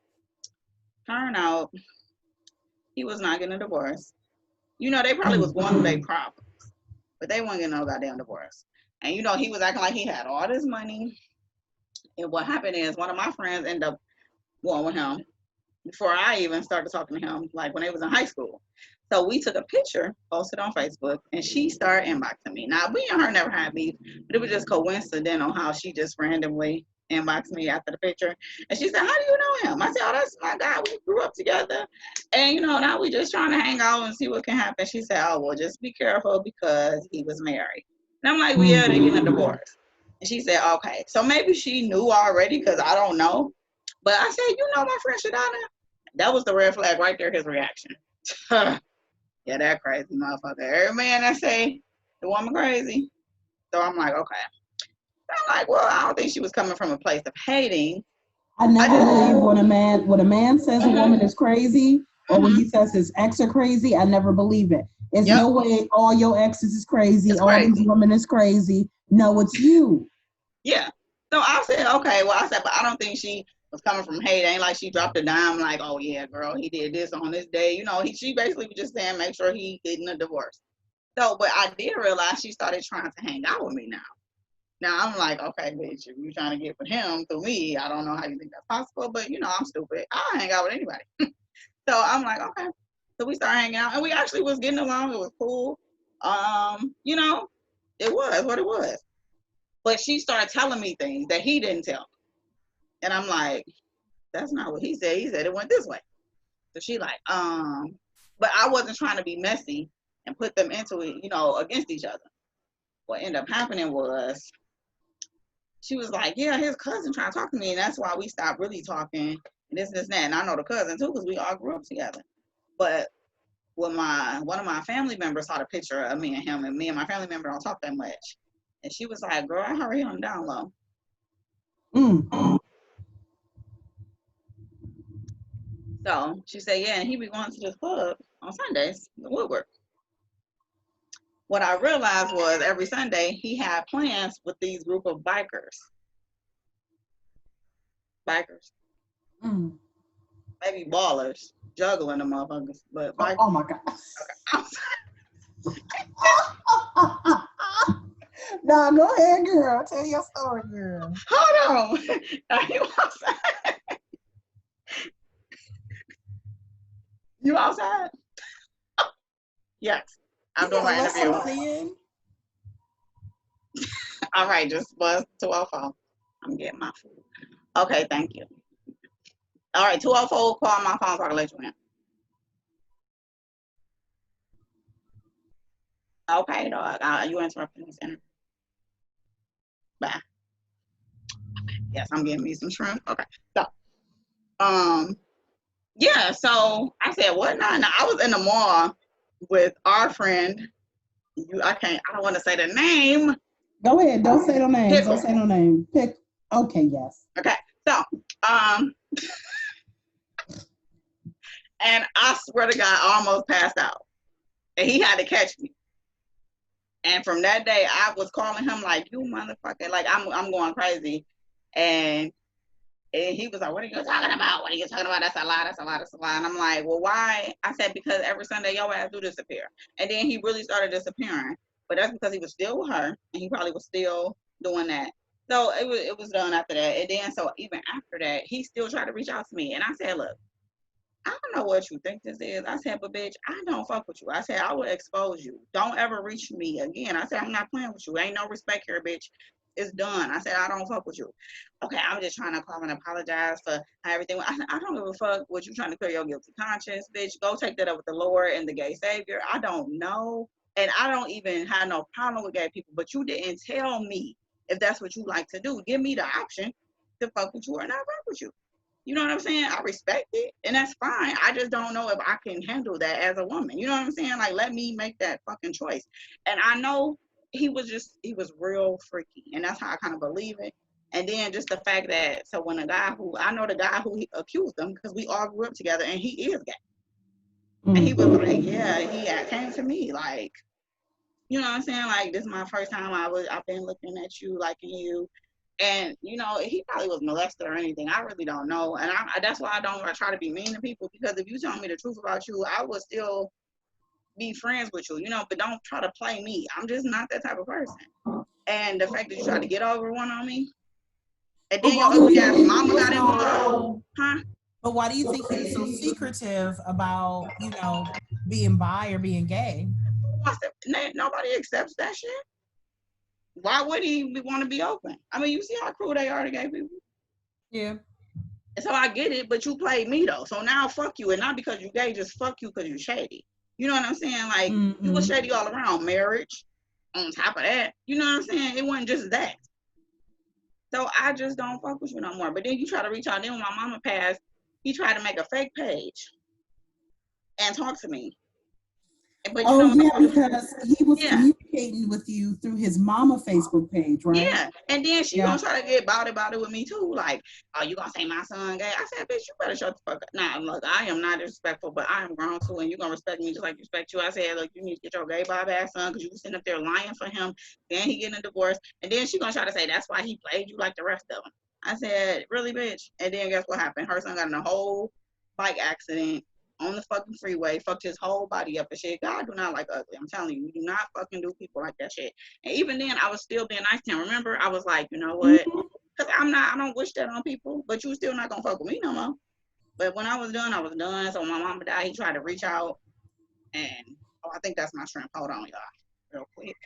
Turn out, he was not getting a divorce. They probably was going through their problems, but they weren't getting no goddamn divorce. And, he was acting like he had all this money. And what happened is one of my friends ended up going with him before I even started talking to him, like when they was in high school. So we took a picture, posted on Facebook, and she started inboxing me. Now, we and her never had beef, but it was just coincidental how she just randomly inboxed me after the picture. And she said, how do you know him? I said, oh, that's my guy. We grew up together. And, now we just trying to hang out and see what can happen. She said, oh, well, just be careful because he was married. And I'm like, well, yeah, they're getting a divorce. And she said, okay. So maybe she knew already because I don't know. But I said, my friend Shadana. That was the red flag right there, his reaction. Yeah, that crazy motherfucker. Every man that say the woman crazy. So I'm like, okay. I'm like, well, I don't think she was coming from a place of hating. I never believe when a man says a woman is crazy or when he says his ex are crazy, I never believe it. There's no way all your exes is crazy, all these women is crazy. No, it's you. Yeah. So I said, okay, well, I said, but I don't think she was coming from hate. It ain't like she dropped a dime like, oh yeah, girl, he did this on this day. She basically was just saying make sure he getting a divorce. So, but I did realize she started trying to hang out with me now. Now I'm like, okay, bitch, if you're trying to get with him through me, I don't know how you think that's possible, but I'm stupid. I'll hang out with anybody. So I'm like, okay. So we started hanging out and we actually was getting along. It was cool. It was what it was. But she started telling me things that he didn't tell me. And I'm like, that's not what he said. He said it went this way. So she like, but I wasn't trying to be messy and put them into it, against each other. What ended up happening was she was like, yeah, his cousin trying to talk to me. And that's why we stopped really talking. And this, that. And I know the cousin too, because we all grew up together. But when one of my family members saw the picture of me and him, and me and my family member don't talk that much. And she was like, girl, I hurry on down low. So she said, yeah, and he be going to this club on Sundays, the Woodward. What I realized was every Sunday he had plans with these group of bikers. Maybe ballers, juggling the motherfuckers, but bikers. Oh my God. Okay. No, go ahead, girl. Tell your story, girl. Hold on. Are you outside? You outside? Yes. I'm doing my interview. All right, just buzz 204. I'm getting my food. Okay, thank you. All right, 204, call my phone so I can let you in. Okay, dog. You interrupting this interview? Bye. Yes, I'm getting me some shrimp. Okay. So, yeah, so I said, what? No, I was in the mall with our friend. I don't want to say the name. Go ahead. Don't say no names. Pickle. Don't say no name. Okay, yes. Okay. So, and I swear to God, I almost passed out. And he had to catch me. And from that day, I was calling him like, you motherfucker. Like, I'm going crazy. And he was like, what are you talking about? What are you talking about? That's a lie. That's a lie. That's a lie. And I'm like, well, why? I said, because every Sunday, your ass do disappear. And then he really started disappearing. But that's because he was still with her. And he probably was still doing that. So it was done after that. And then, so even after that, he still tried to reach out to me. And I said, look, I don't know what you think this is. I said, but bitch, I don't fuck with you. I said, I will expose you. Don't ever reach me again. I said, I'm not playing with you. Ain't no respect here, bitch. It's done. I said, I don't fuck with you. Okay, I'm just trying to call and apologize for everything. I said, I don't give a fuck what you trying to clear your guilty conscience, bitch. Go take that up with the Lord and the gay savior. I don't know. And I don't even have no problem with gay people, but you didn't tell me if that's what you like to do. Give me the option to fuck with you or not fuck with you. You know what I'm saying? I respect it, and that's fine. I just don't know if I can handle that as a woman. You know what I'm saying? Like, let me make that fucking choice. And I know he was real freaky, and that's how I kind of believe it. And then just the fact that, so when I know the guy who he accused him, because we all grew up together, and he is gay. Mm-hmm. And he was like, yeah, he came to me like, you know what I'm saying? Like, this is my first time I've been looking at you, liking you. And, you know, he probably was molested or anything. I really don't know. And that's why I don't try to be mean to people, because if you tell me the truth about you, I would still be friends with you, you know, but don't try to play me. I'm just not that type of person. And the fact that you tried to get over one on me, and then your ugly ass mama got involved, huh? But why do you think he was so secretive about, you know, being bi or being gay? Nobody accepts that shit. Why would he want to be open? I mean, you see how cruel they are to gay people? Yeah. And so I get it, but you played me though. So now fuck you. And not because you gay, just fuck you because you shady. You know what I'm saying? Like, you was shady all around. Marriage, on top of that. You know what I'm saying? It wasn't just that. So I just don't fuck with you no more. But then you try to reach out. Then when my mama passed, he tried to make a fake page and talk to me. But because he was communicating with you through his mama Facebook page, right? Yeah, and then she gonna try to get about it with me too. Like, oh, you gonna say my son gay? I said, bitch, you better shut the fuck up. Nah, look, I am not disrespectful, but I am grown too, and you gonna respect me just like you respect you. I said, look, you need to get your gay Bob ass son, because you was sitting up there lying for him. Then he getting a divorce, and then she gonna try to say that's why he played you like the rest of them. I said, really, bitch? And then guess what happened? Her son got in a whole bike accident on the fucking freeway, fucked his whole body up and shit. God do not like ugly. I'm telling you, you do not fucking do people like that shit. And even then, I was still being nice to him. Remember, I was like, you know what? Because I don't wish that on people, but you still not gonna fuck with me no more. But when I was done, I was done. So when my mama died, he tried to reach out, and I think that's my shrimp. Hold on, y'all, real quick.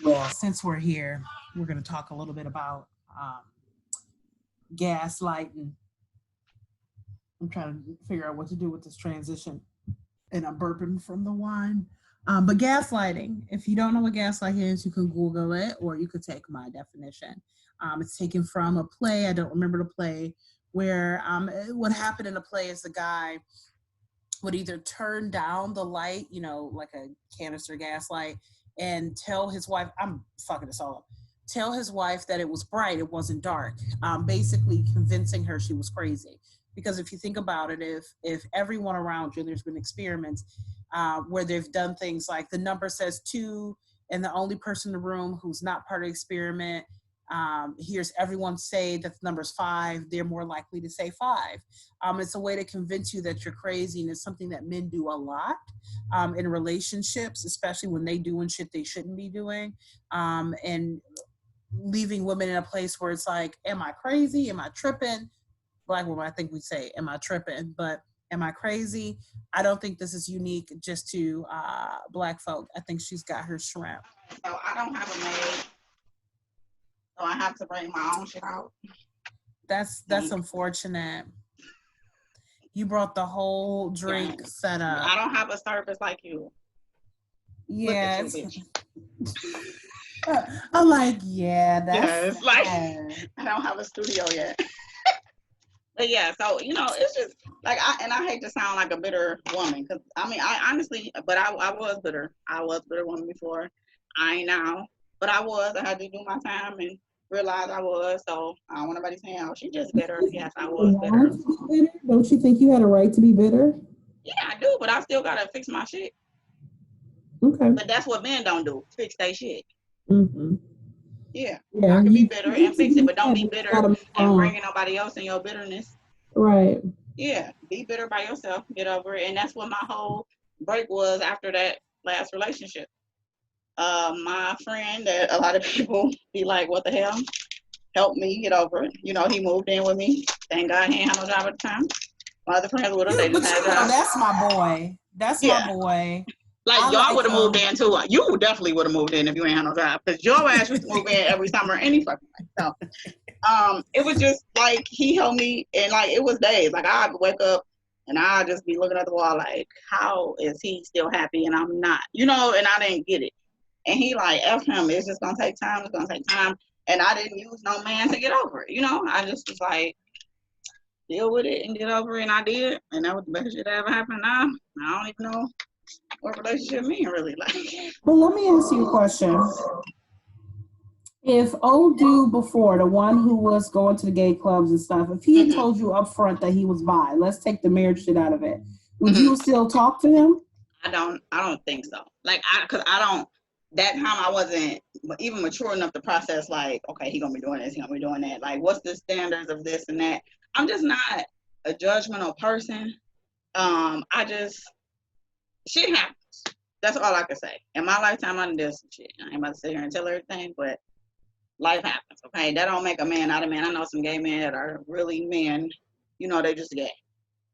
Well, since we're here, we're gonna talk a little bit about gaslighting. I'm trying to figure out what to do with this transition, and I'm burping from the wine. But gaslighting, if you don't know what gaslighting is, you can Google it, or you could take my definition. It's taken from a play, I don't remember the play, where what happened in the play is the guy would either turn down the light, you know, like a canister gaslight, and tell his wife, I'm fucking this all up, tell his wife that it was bright, it wasn't dark, basically convincing her she was crazy. Because if you think about it, if everyone around you, there's been experiments where they've done things like the number says 2, and the only person in the room who's not part of the experiment hears everyone say that the number's 5, they're more likely to say 5. It's a way to convince you that you're crazy, and it's something that men do a lot in relationships, especially when they doing shit they shouldn't be doing, and leaving women in a place where it's like, am I crazy? Am I tripping? Black women, I think we say, am I tripping? But am I crazy? I don't think this is unique just to Black folk. I think she's got her shrimp. So I don't have a maid. So I have to bring my own shit out. That's unfortunate. You brought the whole drink setup. I don't have a service like you. Yeah. I'm like, yeah, that's it's like I don't have a studio yet. But yeah, so it's just like I hate to sound like a bitter woman, because I honestly, but I was bitter. I was a bitter woman before. I ain't now, but I had to do my time and realize I was. So I don't want nobody saying, "Oh, she just bitter." Yes, I was bitter. Don't you think you had a right to be bitter? Yeah, I do, but I still gotta fix my shit. Okay. But that's what men don't do: fix their shit. Mm-hmm. Yeah, I can be bitter and fix it, but don't be bitter and bringing nobody else in your bitterness. Right. Yeah, be bitter by yourself, get over it. And that's what my whole break was after that last relationship. My friend that a lot of people be like, what the hell, helped me get over it. He moved in with me. Thank God he ain't had no job at the time. My other friends with him, they just had jobs. That's my boy. That's my boy. Like, y'all would have moved in too. You definitely would have moved in if you ain't had no job, because your ass used to move in every summer any fucking way. So it was just like he helped me, and like it was days. Like I'd wake up and I'd just be looking at the wall like, how is he still happy and I'm not? And I didn't get it. And he like, F him, it's just gonna take time, it's gonna take time. And I didn't use no man to get over it. I just was like, deal with it and get over it, and I did. And that was the best shit that ever happened. Now I don't even know what relationship mean really like. Well, let me ask you a question. If old dude before, the one who was going to the gay clubs and stuff, if he had told you up front that he was bi, let's take the marriage shit out of it, would you still talk to him? I don't think so. Like, that time I wasn't even mature enough to process like, okay, he gonna be doing this, he gonna be doing that. Like, what's the standards of this and that? I'm just not a judgmental person. Shit happens. That's all I can say. In my lifetime, I done did some shit. I ain't about to sit here and tell everything, but life happens, okay? That don't make a man not a man. I know some gay men that are really men, they just gay.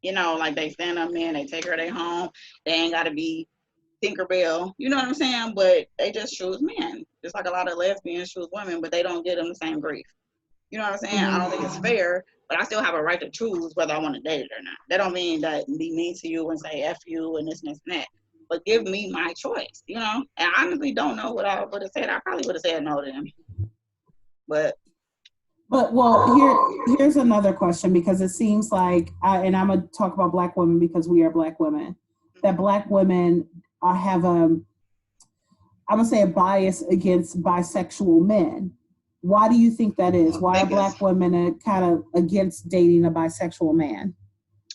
Like they stand up men, they take her to their home. They ain't got to be Tinkerbell, you know what I'm saying? But they just choose men. Just like a lot of lesbians choose women, but they don't give them the same grief. You know what I'm saying? I don't think it's fair, but I still have a right to choose whether I want to date it or not. That don't mean that be mean to you and say F you and this and this and that. But give me my choice, And I honestly don't know what I would have said. I probably would have said no to him. But here's another question, because it seems like, and I'm gonna talk about Black women because we are Black women, that Black women have I'm gonna say a bias against bisexual men. Why do you think that is? Why are Black women kind of against dating a bisexual man?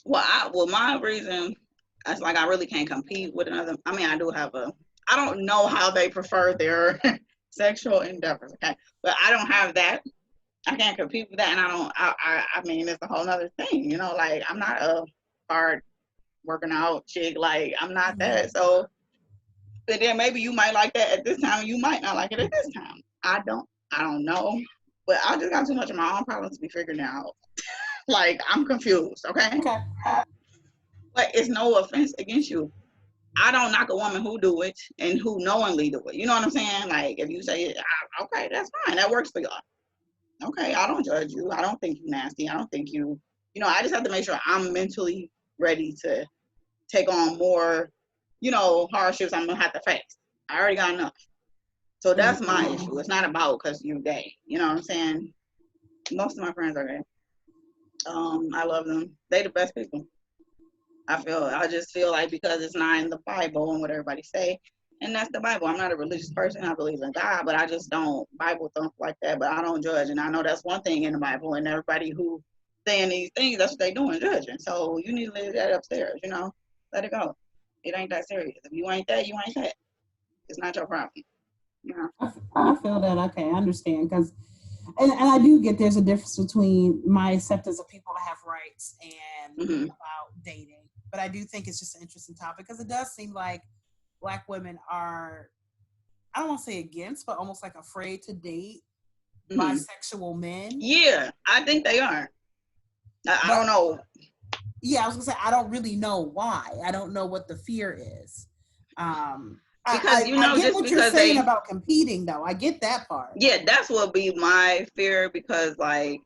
Well, my reason, it's like I really can't compete with another. I do have I don't know how they prefer their sexual endeavors, okay? But I don't have that. I can't compete with that, and it's a whole other thing, like I'm not a hard working out chick, like I'm not that. So, but then maybe you might like that at this time, you might not like it at this time. I don't know, but I just got too much of my own problems to be figuring out. Like I'm confused, okay? But it's no offense against you. I don't knock a woman who do it and who knowingly do it. You know what I'm saying? Like if you say, okay, that's fine, that works for y'all. Okay, I don't judge you. I don't think you nasty. I don't think you, I just have to make sure I'm mentally ready to take on more, hardships I'm going to have to face. I already got enough. So that's my issue. It's not about because you're gay. You know what I'm saying? Most of my friends are gay. I love them. They the best people. I just feel like because it's not in the Bible and what everybody say, and that's the Bible. I'm not a religious person. I believe in God, but I just don't Bible thump like that. But I don't judge. And I know that's one thing in the Bible. And everybody who saying these things, that's what they doing, judging. So you need to leave that upstairs, Let it go. It ain't that serious. If you ain't that, you ain't that. It's not your problem. I feel that. Okay, I understand. Because And I do get there's a difference between my acceptance of people to have rights and about dating. But I do think it's just an interesting topic because it does seem like Black women are, I don't want to say against, but almost like afraid to date bisexual men. Yeah, I think they are. I don't know. Yeah, I was gonna say I don't really know why. I don't know what the fear is. Because I get what you're saying about competing, though. I get that part. Yeah, that's what be my fear because, like,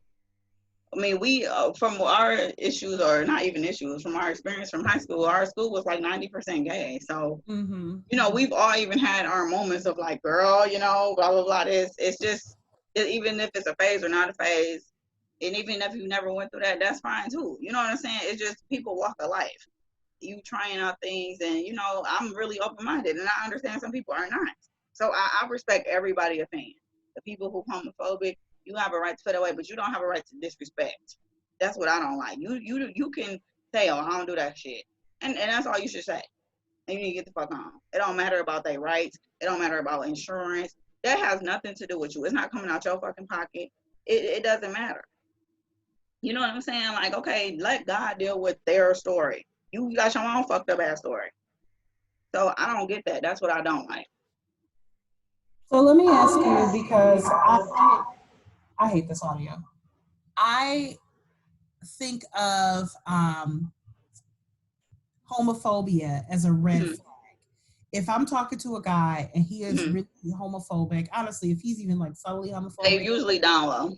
I mean, we from our issues, or not even issues, from our experience from high school, our school was like 90% gay. So, you know, we've all even had our moments of like, girl, you know, blah blah blah. It's just even if it's a phase or not a phase, and even if you never went through that, that's fine too. You know what I'm saying? It's just people walk of life. You trying out things, and you know, I'm really open-minded, and I understand some people are not. So I respect everybody's opinion. The people who homophobic, you have a right to feel that way, but you don't have a right to disrespect. That's what I don't like. You can say, oh, I don't do that shit, and that's all you should say. And you need to get the fuck on. It don't matter about their rights. It don't matter about insurance. That has nothing to do with you. It's not coming out your fucking pocket. It doesn't matter. You know what I'm saying? Like, okay, let God deal with their story. You got your own fucked up ass story. So I don't get that. That's what I don't like. So let me ask you, because I hate this audio. I think of homophobia as a red flag. If I'm talking to a guy and he is really homophobic, honestly, if he's even like subtly homophobic, they usually down low.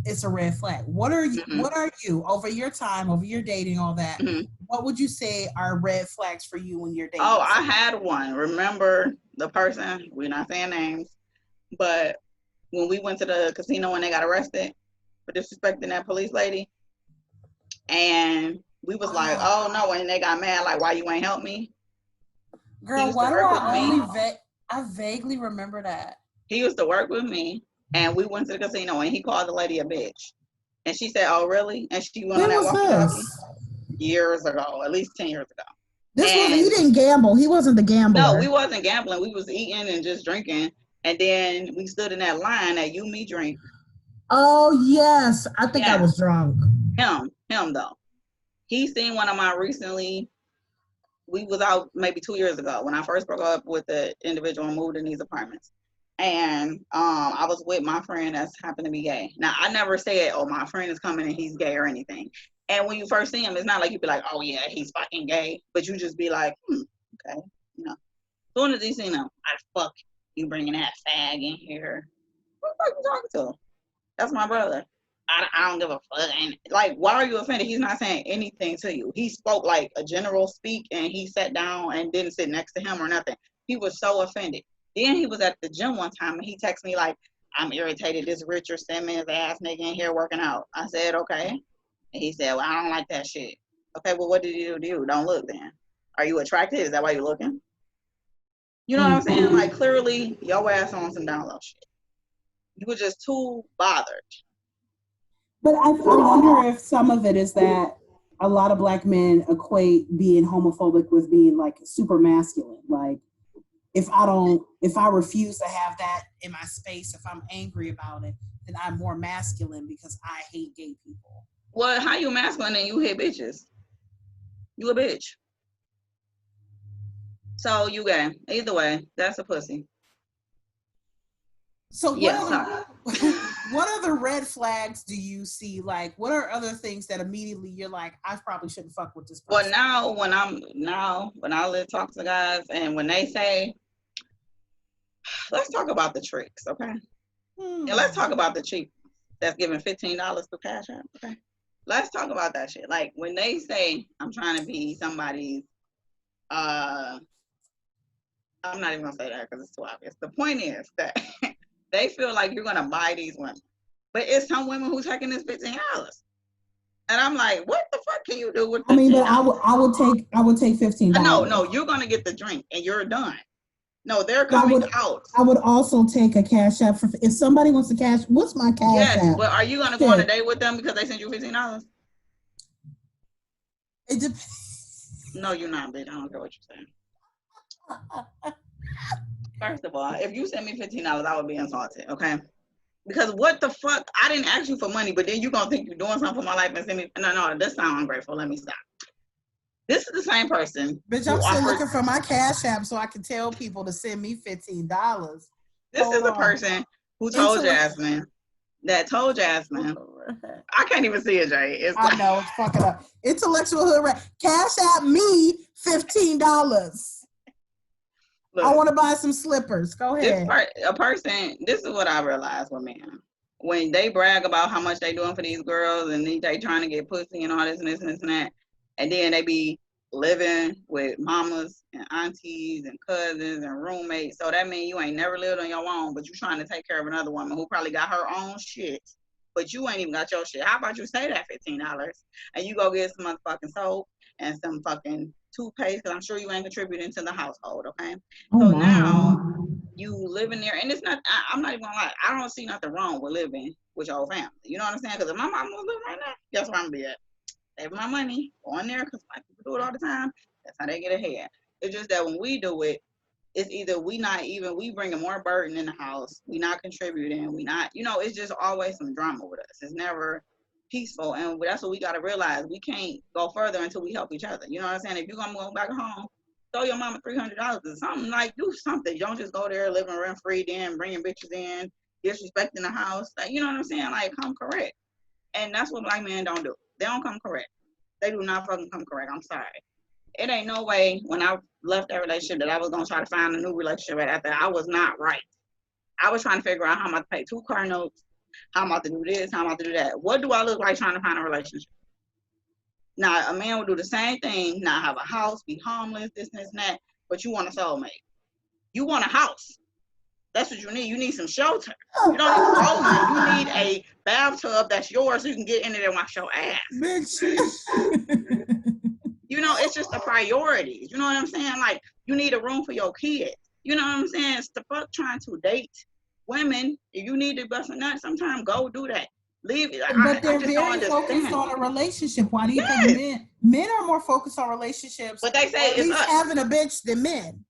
It's a red flag. What are you? What are you over your time, over your dating, all that? What would you say are red flags for you when you're dating? Oh, I had one. Remember the person? We're not saying names, but when we went to the casino and they got arrested for disrespecting that police lady, and we was like, oh no, and they got mad, like, why you ain't help me? Girl, why do I vaguely remember that? He used to work with me, and we went to the casino, and he called the lady a bitch. And she said, oh, really? And she went on that walkie-talkie years ago, at least 10 years ago. He didn't gamble. He wasn't the gambler. No, we wasn't gambling. We was eating and just drinking. And then we stood in that line that you, me, drink. Oh, yes. I think I was drunk. Him though. He seen one of mine recently. We was out maybe 2 years ago when I first broke up with the individual and moved in these apartments. And I was with my friend that's happened to be gay. Now, I never said, oh, my friend is coming and he's gay or anything. And when you first see him, it's not like you be like, oh, yeah, he's fucking gay. But you just be like, okay. You know, as soon as he seen him, fuck, you bringing that fag in here. What the fuck you talking to? That's my brother. I don't give a fuck. And like, why are you offended? He's not saying anything to you. He spoke like a general speak, and he sat down and didn't sit next to him or nothing. He was so offended. Then he was at the gym one time, and he texted me like, I'm irritated. This Richard Simmons ass nigga in here working out. I said, okay. And he said, well, I don't like that shit. Okay, well, what did he do to you? Don't look then. Are you attracted? Is that why you're looking? You know what I'm saying? Like, clearly, your ass on some down low shit. You were just too bothered. But I wonder if some of it is that a lot of Black men equate being homophobic with being like super masculine. Like, if I refuse to have that in my space, if I'm angry about it, then I'm more masculine because I hate gay people. Well, how you masculine and you hate bitches? You a bitch. So you gay. Either way, that's a pussy. So what other red flags do you see? Like, what are other things that immediately you're like, I probably shouldn't fuck with this person? Well, when I talk to guys, and when they say, let's talk about the tricks, okay? And let's talk about the cheap that's giving $15 per cash app, okay? Let's talk about that shit. Like, when they say, I'm trying to be somebody's, I'm not even gonna say that because it's too obvious. The point is that they feel like you're gonna buy these women, but it's some women who's taking this $15, and I'm like, what the fuck can you do with? I mean, but I would take $15. No, you're gonna get the drink and you're done. No, they're coming out. I would also take a cash app for if somebody wants to cash. What's my cash app? Yes, but are you gonna go on a date with them because they sent you $15? It depends. No, you're not, bitch. I don't care what you're saying. First of all, if you send me $15, I would be insulted, okay? Because what the fuck? I didn't ask you for money, but then you gonna think you're doing something for my life and send me. No, this sounds ungrateful. Let me stop. This is the same person. Bitch, I'm still looking for my Cash App so I can tell people to send me $15. This is the person who told Jasmine. I can't even see it, Jay. I know, it's fucking up. Intellectual hood rat. Cash App me $15. Look, I want to buy some slippers. Go ahead. This is what I realized with men. When they brag about how much they doing for these girls and they trying to get pussy and all this and this and this and that, and then they be living with mamas and aunties and cousins and roommates. So that means you ain't never lived on your own, but you trying to take care of another woman who probably got her own shit, but you ain't even got your shit. How about you say that $15 and you go get some motherfucking soap and some fucking toothpaste, because I'm sure you ain't contributing to the household, okay? So now you living there, and it's not, I'm not even gonna lie, I don't see nothing wrong with living with your family. You know what I'm saying? Because if my mom was living right now, guess where I'm gonna be at? Save my money, go in there, because like people do it all the time. That's how they get ahead. It's just that when we do it, it's either we bringing more burden in the house, we not contributing, we not, it's just always some drama with us. It's never peaceful, and that's what we got to realize. We can't go further until we help each other. You know what I'm saying? If you're gonna go back home, throw your mama $300 or something, like do something. You don't just go there living rent free, then bringing bitches in, disrespecting the house. Like, you know what I'm saying? Like, come correct. And that's what black men don't do. They don't come correct. They do not fucking come correct. I'm sorry. It ain't no way when I left that relationship that I was gonna try to find a new relationship right after. I was not right. I was trying to figure out how I'm about to pay 2 car notes, how I'm about to do this, how I'm about to do that. What do I look like trying to find a relationship? Now, a man will do the same thing, not have a house, be homeless, this and that, but you want a soulmate. You want a house. That's what you need. You need some shelter. You don't need a soulmate. You need a bathtub that's yours so you can get in there and wash your ass. Bitch. It's just the priorities. You know what I'm saying? Like, you need a room for your kids. You know what I'm saying? It's the fuck trying to date women. If you need to bust a nut, sometimes go do that. Leave it. But they're very focused on a relationship. Why do you think men are more focused on relationships? But they say at least having a bitch than men.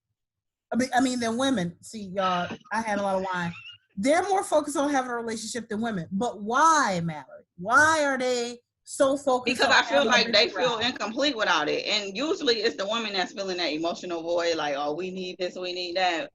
I mean than women. See, y'all, I had a lot of wine. They're more focused on having a relationship than women. But why, Mallory? Why are they so focused? Because I feel like they feel incomplete without it. And usually it's the woman that's feeling that emotional void, like, oh, we need this, we need that.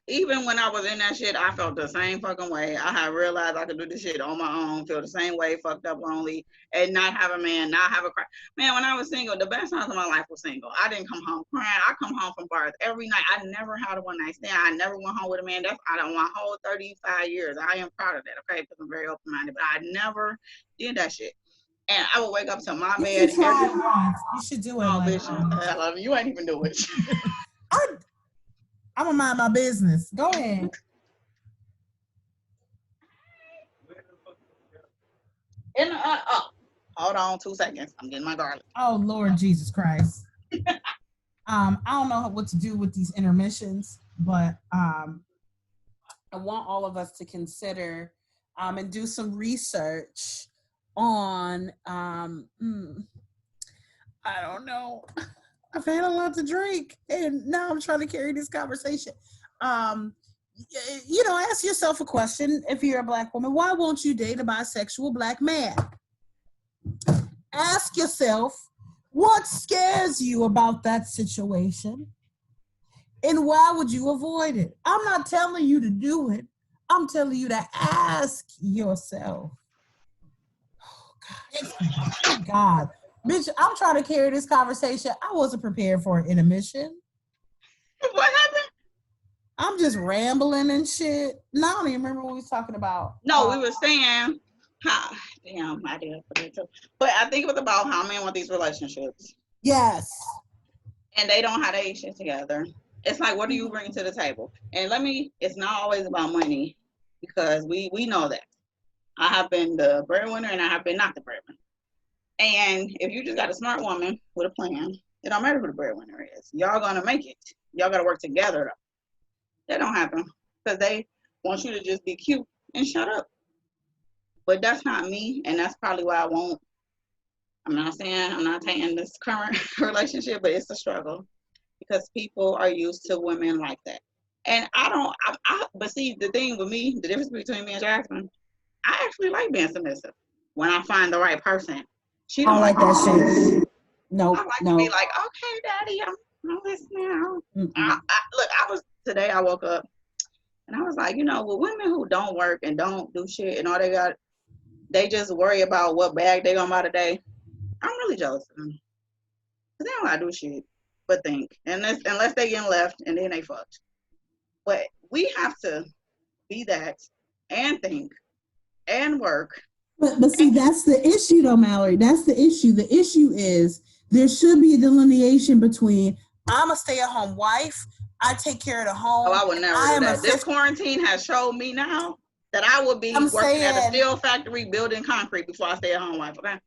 Even when I was in that shit, I felt the same fucking way. I had realized I could do this shit on my own, feel the same way, fucked up, lonely, and not have a man, not have a cry. Man, when I was single, the best times of my life was single. I didn't come home crying. I come home from bars every night. I never had a one night stand. I never went home with a man. That's out of my whole 35 years. I am proud of that, okay? Because I'm very open-minded, but I never did that shit. And I would wake up to my bed. You should do it. Oh, bitch, I love you. You ain't even do it. I'm gonna mind my business. Go ahead. Hold on 2 seconds. I'm getting my garlic. Oh, Lord Jesus Christ. I don't know what to do with these intermissions, but I want all of us to consider and do some research on I don't know. I've had a lot to drink and now I'm trying to carry this conversation. Ask yourself a question. If you're a Black woman, why won't you date a bisexual Black man? Ask yourself, what scares you about that situation? And why would you avoid it? I'm not telling you to do it. I'm telling you to ask yourself. Oh, God. Bitch, I'm trying to carry this conversation. I wasn't prepared for an intermission. What happened? I'm just rambling and shit. No, I don't even remember what we was talking about. No, we were saying damn, I did forget too. But I think it was about how men want these relationships. Yes. And they don't have their shit together. It's like, what do you bring to the table? And it's not always about money, because we know that. I have been the breadwinner and I have been not the breadwinner. And if you just got a smart woman with a plan, it don't matter who the breadwinner is. Y'all gonna make it. Y'all gotta work together though. That don't happen because they want you to just be cute and shut up. But that's not me, and that's probably why I won't. I'm not saying I'm not taking this current relationship, but it's a struggle because people are used to women like that. And but see, the thing with me, the difference between me and Jasmine, I actually like being submissive when I find the right person. She I don't don't like that shit. No, I like no. to be like, okay, daddy, I'm listening. Today I woke up and I was like, with women who don't work and don't do shit and all they just worry about what bag they gonna buy today. I'm really jealous of them. Cause they don't gotta do shit but think. Unless they getting left and then they fucked. But we have to be that and think and work. But see, that's the issue though, Mallory. That's the issue. The issue is there should be a delineation between I'm a stay-at-home wife, I take care of the home. Oh, I would never do that. This quarantine has showed me now that I would be working at a steel factory building concrete before I stay at home wife, okay?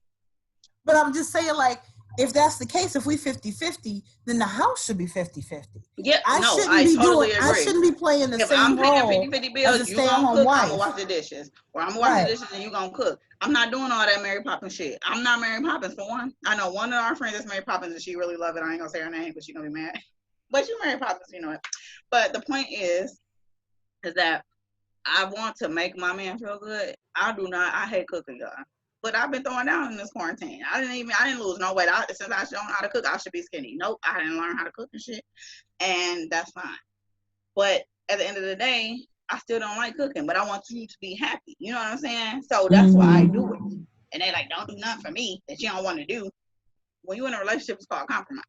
But I'm just saying, like, if that's the case, if we 50-50, then the house should be 50-50. Yeah, I totally agree. I shouldn't be playing the same role. If I'm paying 50-50 bills, you gonna cook, I'm gonna wash the dishes. Or I'm gonna wash the dishes and you gonna cook. I'm not doing all that Mary Poppins shit. I'm not Mary Poppins for one. I know one of our friends is Mary Poppins and she really love it. I ain't gonna say her name, but she gonna be mad. But you Mary Poppins, you know it. But the point is that I want to make my man feel good. I hate cooking, y'all. But I've been throwing down in this quarantine. I didn't lose no weight. Since I don't know how to cook, I should be skinny. Nope, I didn't learn how to cook and shit. And that's fine. But at the end of the day, I still don't like cooking, but I want you to be happy. You know what I'm saying? So that's why I do it. And they like, don't do nothing for me that you don't want to do. When you're in a relationship, it's called compromise.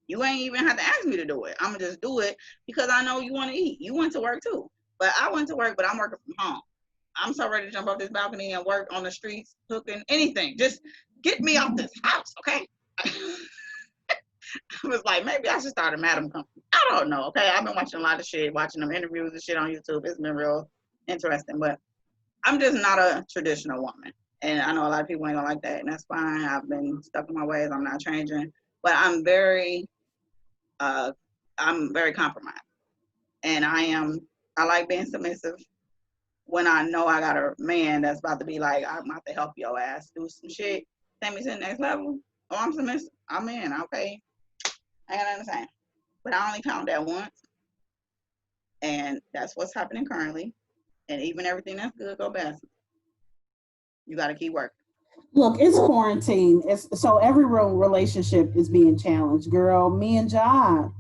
You ain't even have to ask me to do it. I'm going to just do it because I know you want to eat. You went to work too. But I went to work, but I'm working from home. I'm so ready to jump off this balcony and work on the streets, cooking, anything. Just get me off this house, okay? I was like, maybe I should start a madam company. I don't know, okay? I've been watching a lot of shit, watching them interviews and shit on YouTube. It's been real interesting, but I'm just not a traditional woman. And I know a lot of people ain't gonna like that, and that's fine. I've been stuck in my ways. I'm not changing. But I'm very compromised. And I like being submissive. When I know I got a man that's about to be like, I'm about to help your ass do some shit, take me to the next level. Oh, I'm submissive. I'm in, okay. I gotta understand. But I only count that once. And that's what's happening currently. And even everything that's good go bad. You gotta keep working. Look, it's quarantine. So every relationship is being challenged. Girl, me and John.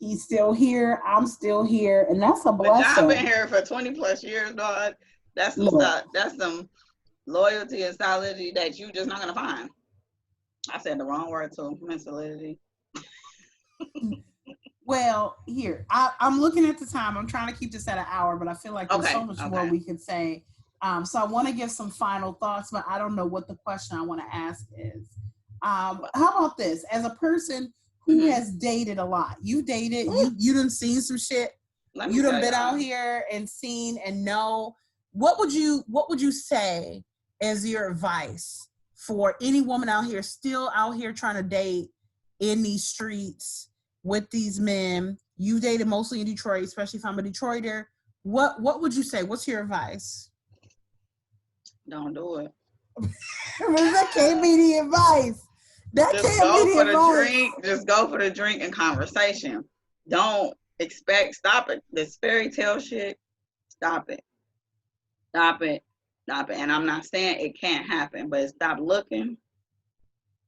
He's still here. I'm still here, and that's a blessing. But John been here for 20 plus years, dog. That's some stuff. That's some loyalty and solidity that you just not gonna find. I said the wrong word too. Solidity. Well, here I'm looking at the time. I'm trying to keep this at an hour, but I feel like there's so much more we could say. So I want to give some final thoughts, but I don't know what the question I want to ask is. How about this? As a person who has dated a lot, you dated, you done seen some shit. You done been out here and seen and know. What would you say as your advice for any woman out here still out here trying to date in these streets with these men? You dated mostly in Detroit, especially if I'm a Detroiter. What would you say? What's your advice? Don't do it. That can't be the advice. Just go for the drink and conversation. Don't stop it. This fairy tale shit, stop it. And I'm not saying it can't happen, but stop looking.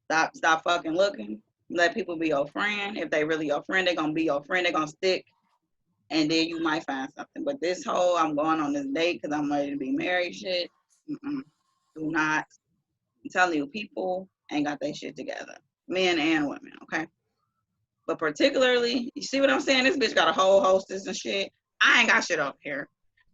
Stop fucking looking. Let people be your friend. If they really your friend, they're gonna be your friend. They're gonna stick. And then you might find something. But this whole I'm going on this date because I'm ready to be married shit, do not. I'm telling you, people ain't got their shit together. Men and women, okay? But particularly, you see what I'm saying? This bitch got a whole hostess and shit. I ain't got shit up here.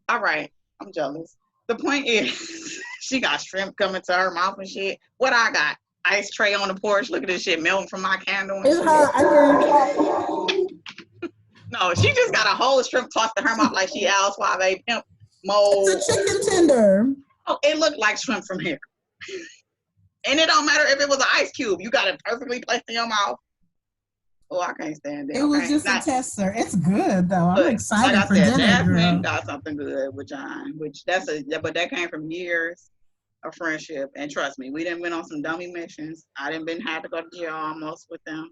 All right, I'm jealous. The point is, she got shrimp coming to her mouth and shit. What I got? Ice tray on the porch. Look at this shit melting from my candle. It's hot. I hear you. No, she just got a whole shrimp tossed to her mouth like she Al Suave pimp mode. It's a chicken tender. Oh, it looked like shrimp from here. And it don't matter if it was an ice cube. You got it perfectly placed in your mouth. Oh, I can't stand it. It was just a tester. It's good though. I'm excited like for dinner. Jasmine got something good with John, but that came from years of friendship. And trust me, we didn't went on some dummy missions. I didn't have to go to jail almost with them.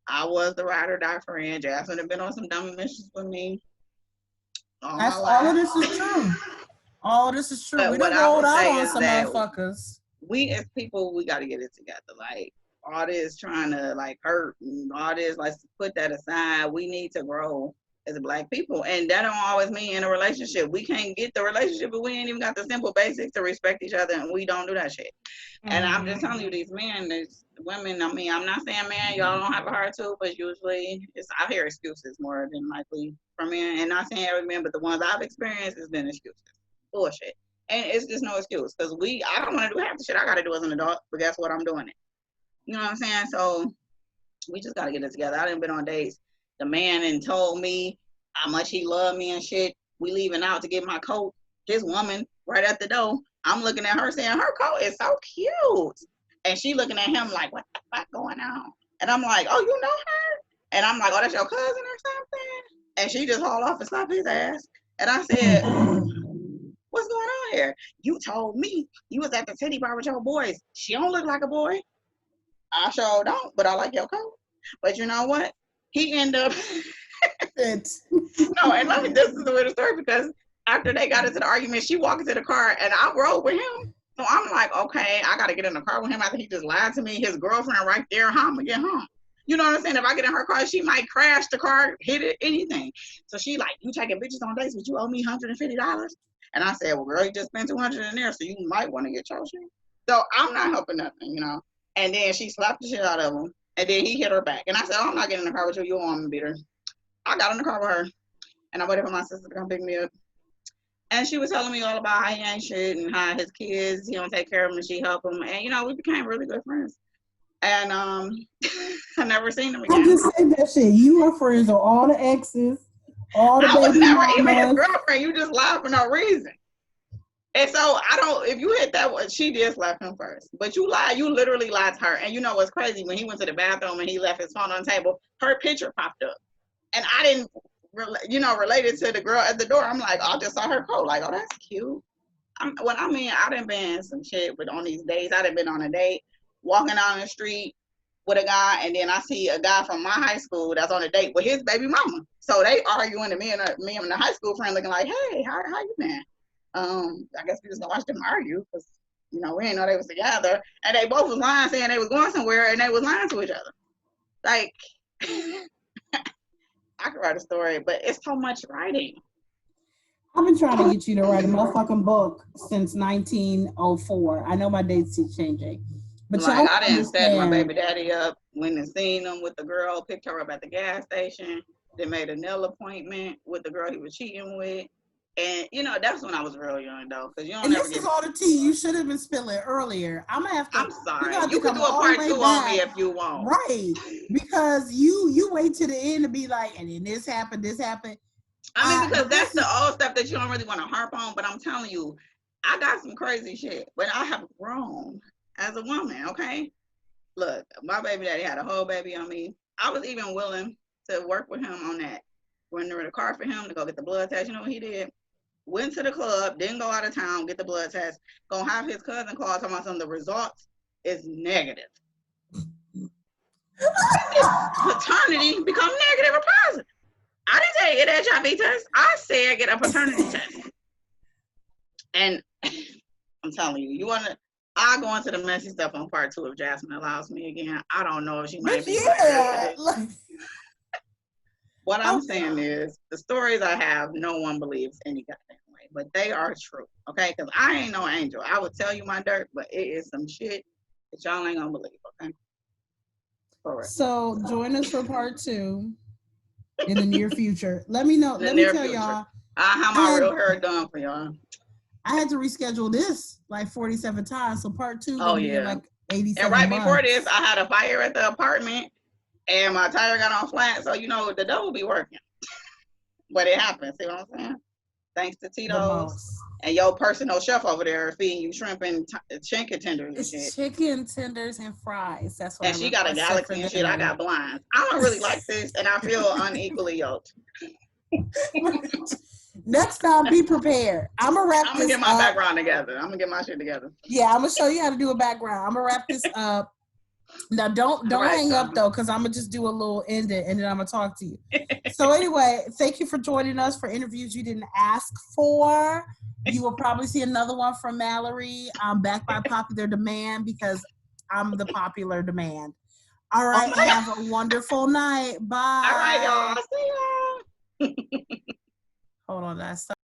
I was the ride or die friend. Jasmine had been on some dummy missions with me. All of this is true. Oh, this is true. But We what done I rolled would out say on is some that motherfuckers. we as people, we got to get it together. Like all this trying to like hurt and all this, like put that aside. We need to grow as Black people, and that don't always mean in a relationship. We can't get the relationship, but we ain't even got the simple basics to respect each other, and we don't do that shit. And I'm just telling you, these men, these women. I mean, I'm not saying man, y'all don't have a heart too, but usually I hear excuses more than likely from men, and not saying every man, but the ones I've experienced has been excuses, bullshit. And it's just no excuse because I don't want to do half the shit I got to do as an adult, but guess what? I'm doing it. You know what I'm saying? So we just got to get it together. I done been on dates. The man and told me how much he loved me and shit. We leaving out to get my coat. His woman right at the door. I'm looking at her saying her coat is so cute. And she looking at him like, what the fuck going on? And I'm like, oh, you know her? And I'm like, oh, that's your cousin or something? And she just hauled off and slapped his ass. And I said, what's going on here? You told me you was at the titty bar with your boys. She don't look like a boy. I sure don't, but I like your coat. But you know what? He ended up no, and this is the weird story because after they got into the argument, she walked into the car and I rode with him. So I'm like, okay, I gotta get in the car with him after he just lied to me. His girlfriend right there, how I'm gonna get home. You know what I'm saying? If I get in her car, she might crash the car, hit it, anything. So she like, you taking bitches on dates, but you owe me $150? And I said, well, girl, you just spent $200 in there, so you might want to get your shit. So I'm not helping nothing, you know. And then she slapped the shit out of him. And then he hit her back. And I said, oh, I'm not getting in the car with you. You don't want me to beat her. I got in the car with her. And I waited for my sister to come pick me up. And she was telling me all about how he ain't shit and how his kids, he don't take care of them and she help him. And, you know, we became really good friends. And I never seen him again. I just said that shit. You were friends with all the exes, all the I was baby never mamas. even his girlfriend. You just lied for no reason. And so if you hit that one, she did slap him first. But you literally lied to her. And you know what's crazy? When he went to the bathroom and he left his phone on the table, her picture popped up. And I didn't, relate it to the girl at the door. I'm like, I just saw her coat. Like, oh, that's cute. I done been some shit on these dates. I done been on a date, walking down the street with a guy, and then I see a guy from my high school that's on a date with his baby mama. So they arguing, and me and the high school friend looking like, hey, how you been? I guess we just gonna watch them argue because we didn't know they was together, and they both was lying, saying they was going somewhere, and they was lying to each other. Like, I could write a story, but it's so much writing. I've been trying to get you to write a motherfucking book since 1904. I know my dates keep changing, but like I didn't set my baby daddy up, went and seen him with the girl, picked her up at the gas station, then made a nail appointment with the girl he was cheating with. And that's when I was real young though, because you don't. And never this get is all the tea you should have been spilling earlier. I'm sorry. You can do a part 2 on me if you want. Right, because you wait to the end to be like, and then this happened. I mean, because that's the old stuff that you don't really want to harp on. But I'm telling you, I got some crazy shit, but I have grown as a woman. Okay, look, my baby daddy had a whole baby on me. I was even willing to work with him on that. Went in the car for him to go get the blood test. You know what he did? Went to the club, didn't go out of town, get the blood test. Gonna have his cousin call talking about something. The results is negative. Paternity become negative or positive. I didn't say get an HIV test. I said get a paternity test. And I'm telling you, I'll go into the messy stuff on part 2 if Jasmine allows me again. I don't know if she might be. What I'm saying is, the stories I have, no one believes any goddamn way, but they are true, okay? Because I ain't no angel. I would tell you my dirt, but it is some shit that y'all ain't gonna believe, okay? Correct. So join us for part 2 in the near future. Let me know. Let me tell y'all. I have my real hair done for y'all. I had to reschedule this like 47 times, so part 2 gonna be like 87 And right months. before this, I had a fire at the apartment. And my tire got on flat, so the dough be working. But it happens, see what I'm saying? Thanks to Tito's and your personal chef over there feeding you shrimp and chicken tenders and shit. Chicken tenders and fries. That's what. And she got a galaxy and shit. I got blinds. I don't really like this, and I feel unequally yoked. Next time, be prepared. I'm gonna get my background together. I'm gonna get my shit together. Yeah, I'm gonna show you how to do a background. I'm gonna wrap this up. Now don't hang up though, because I'm gonna just do a little end it and then I'm gonna talk to you. So anyway, thank you for joining us for interviews you didn't ask for. You will probably see another one from Mallory. I'm back by popular demand because I'm the popular demand. All right, have a wonderful night. Bye. All right, y'all. See ya. Hold on, that's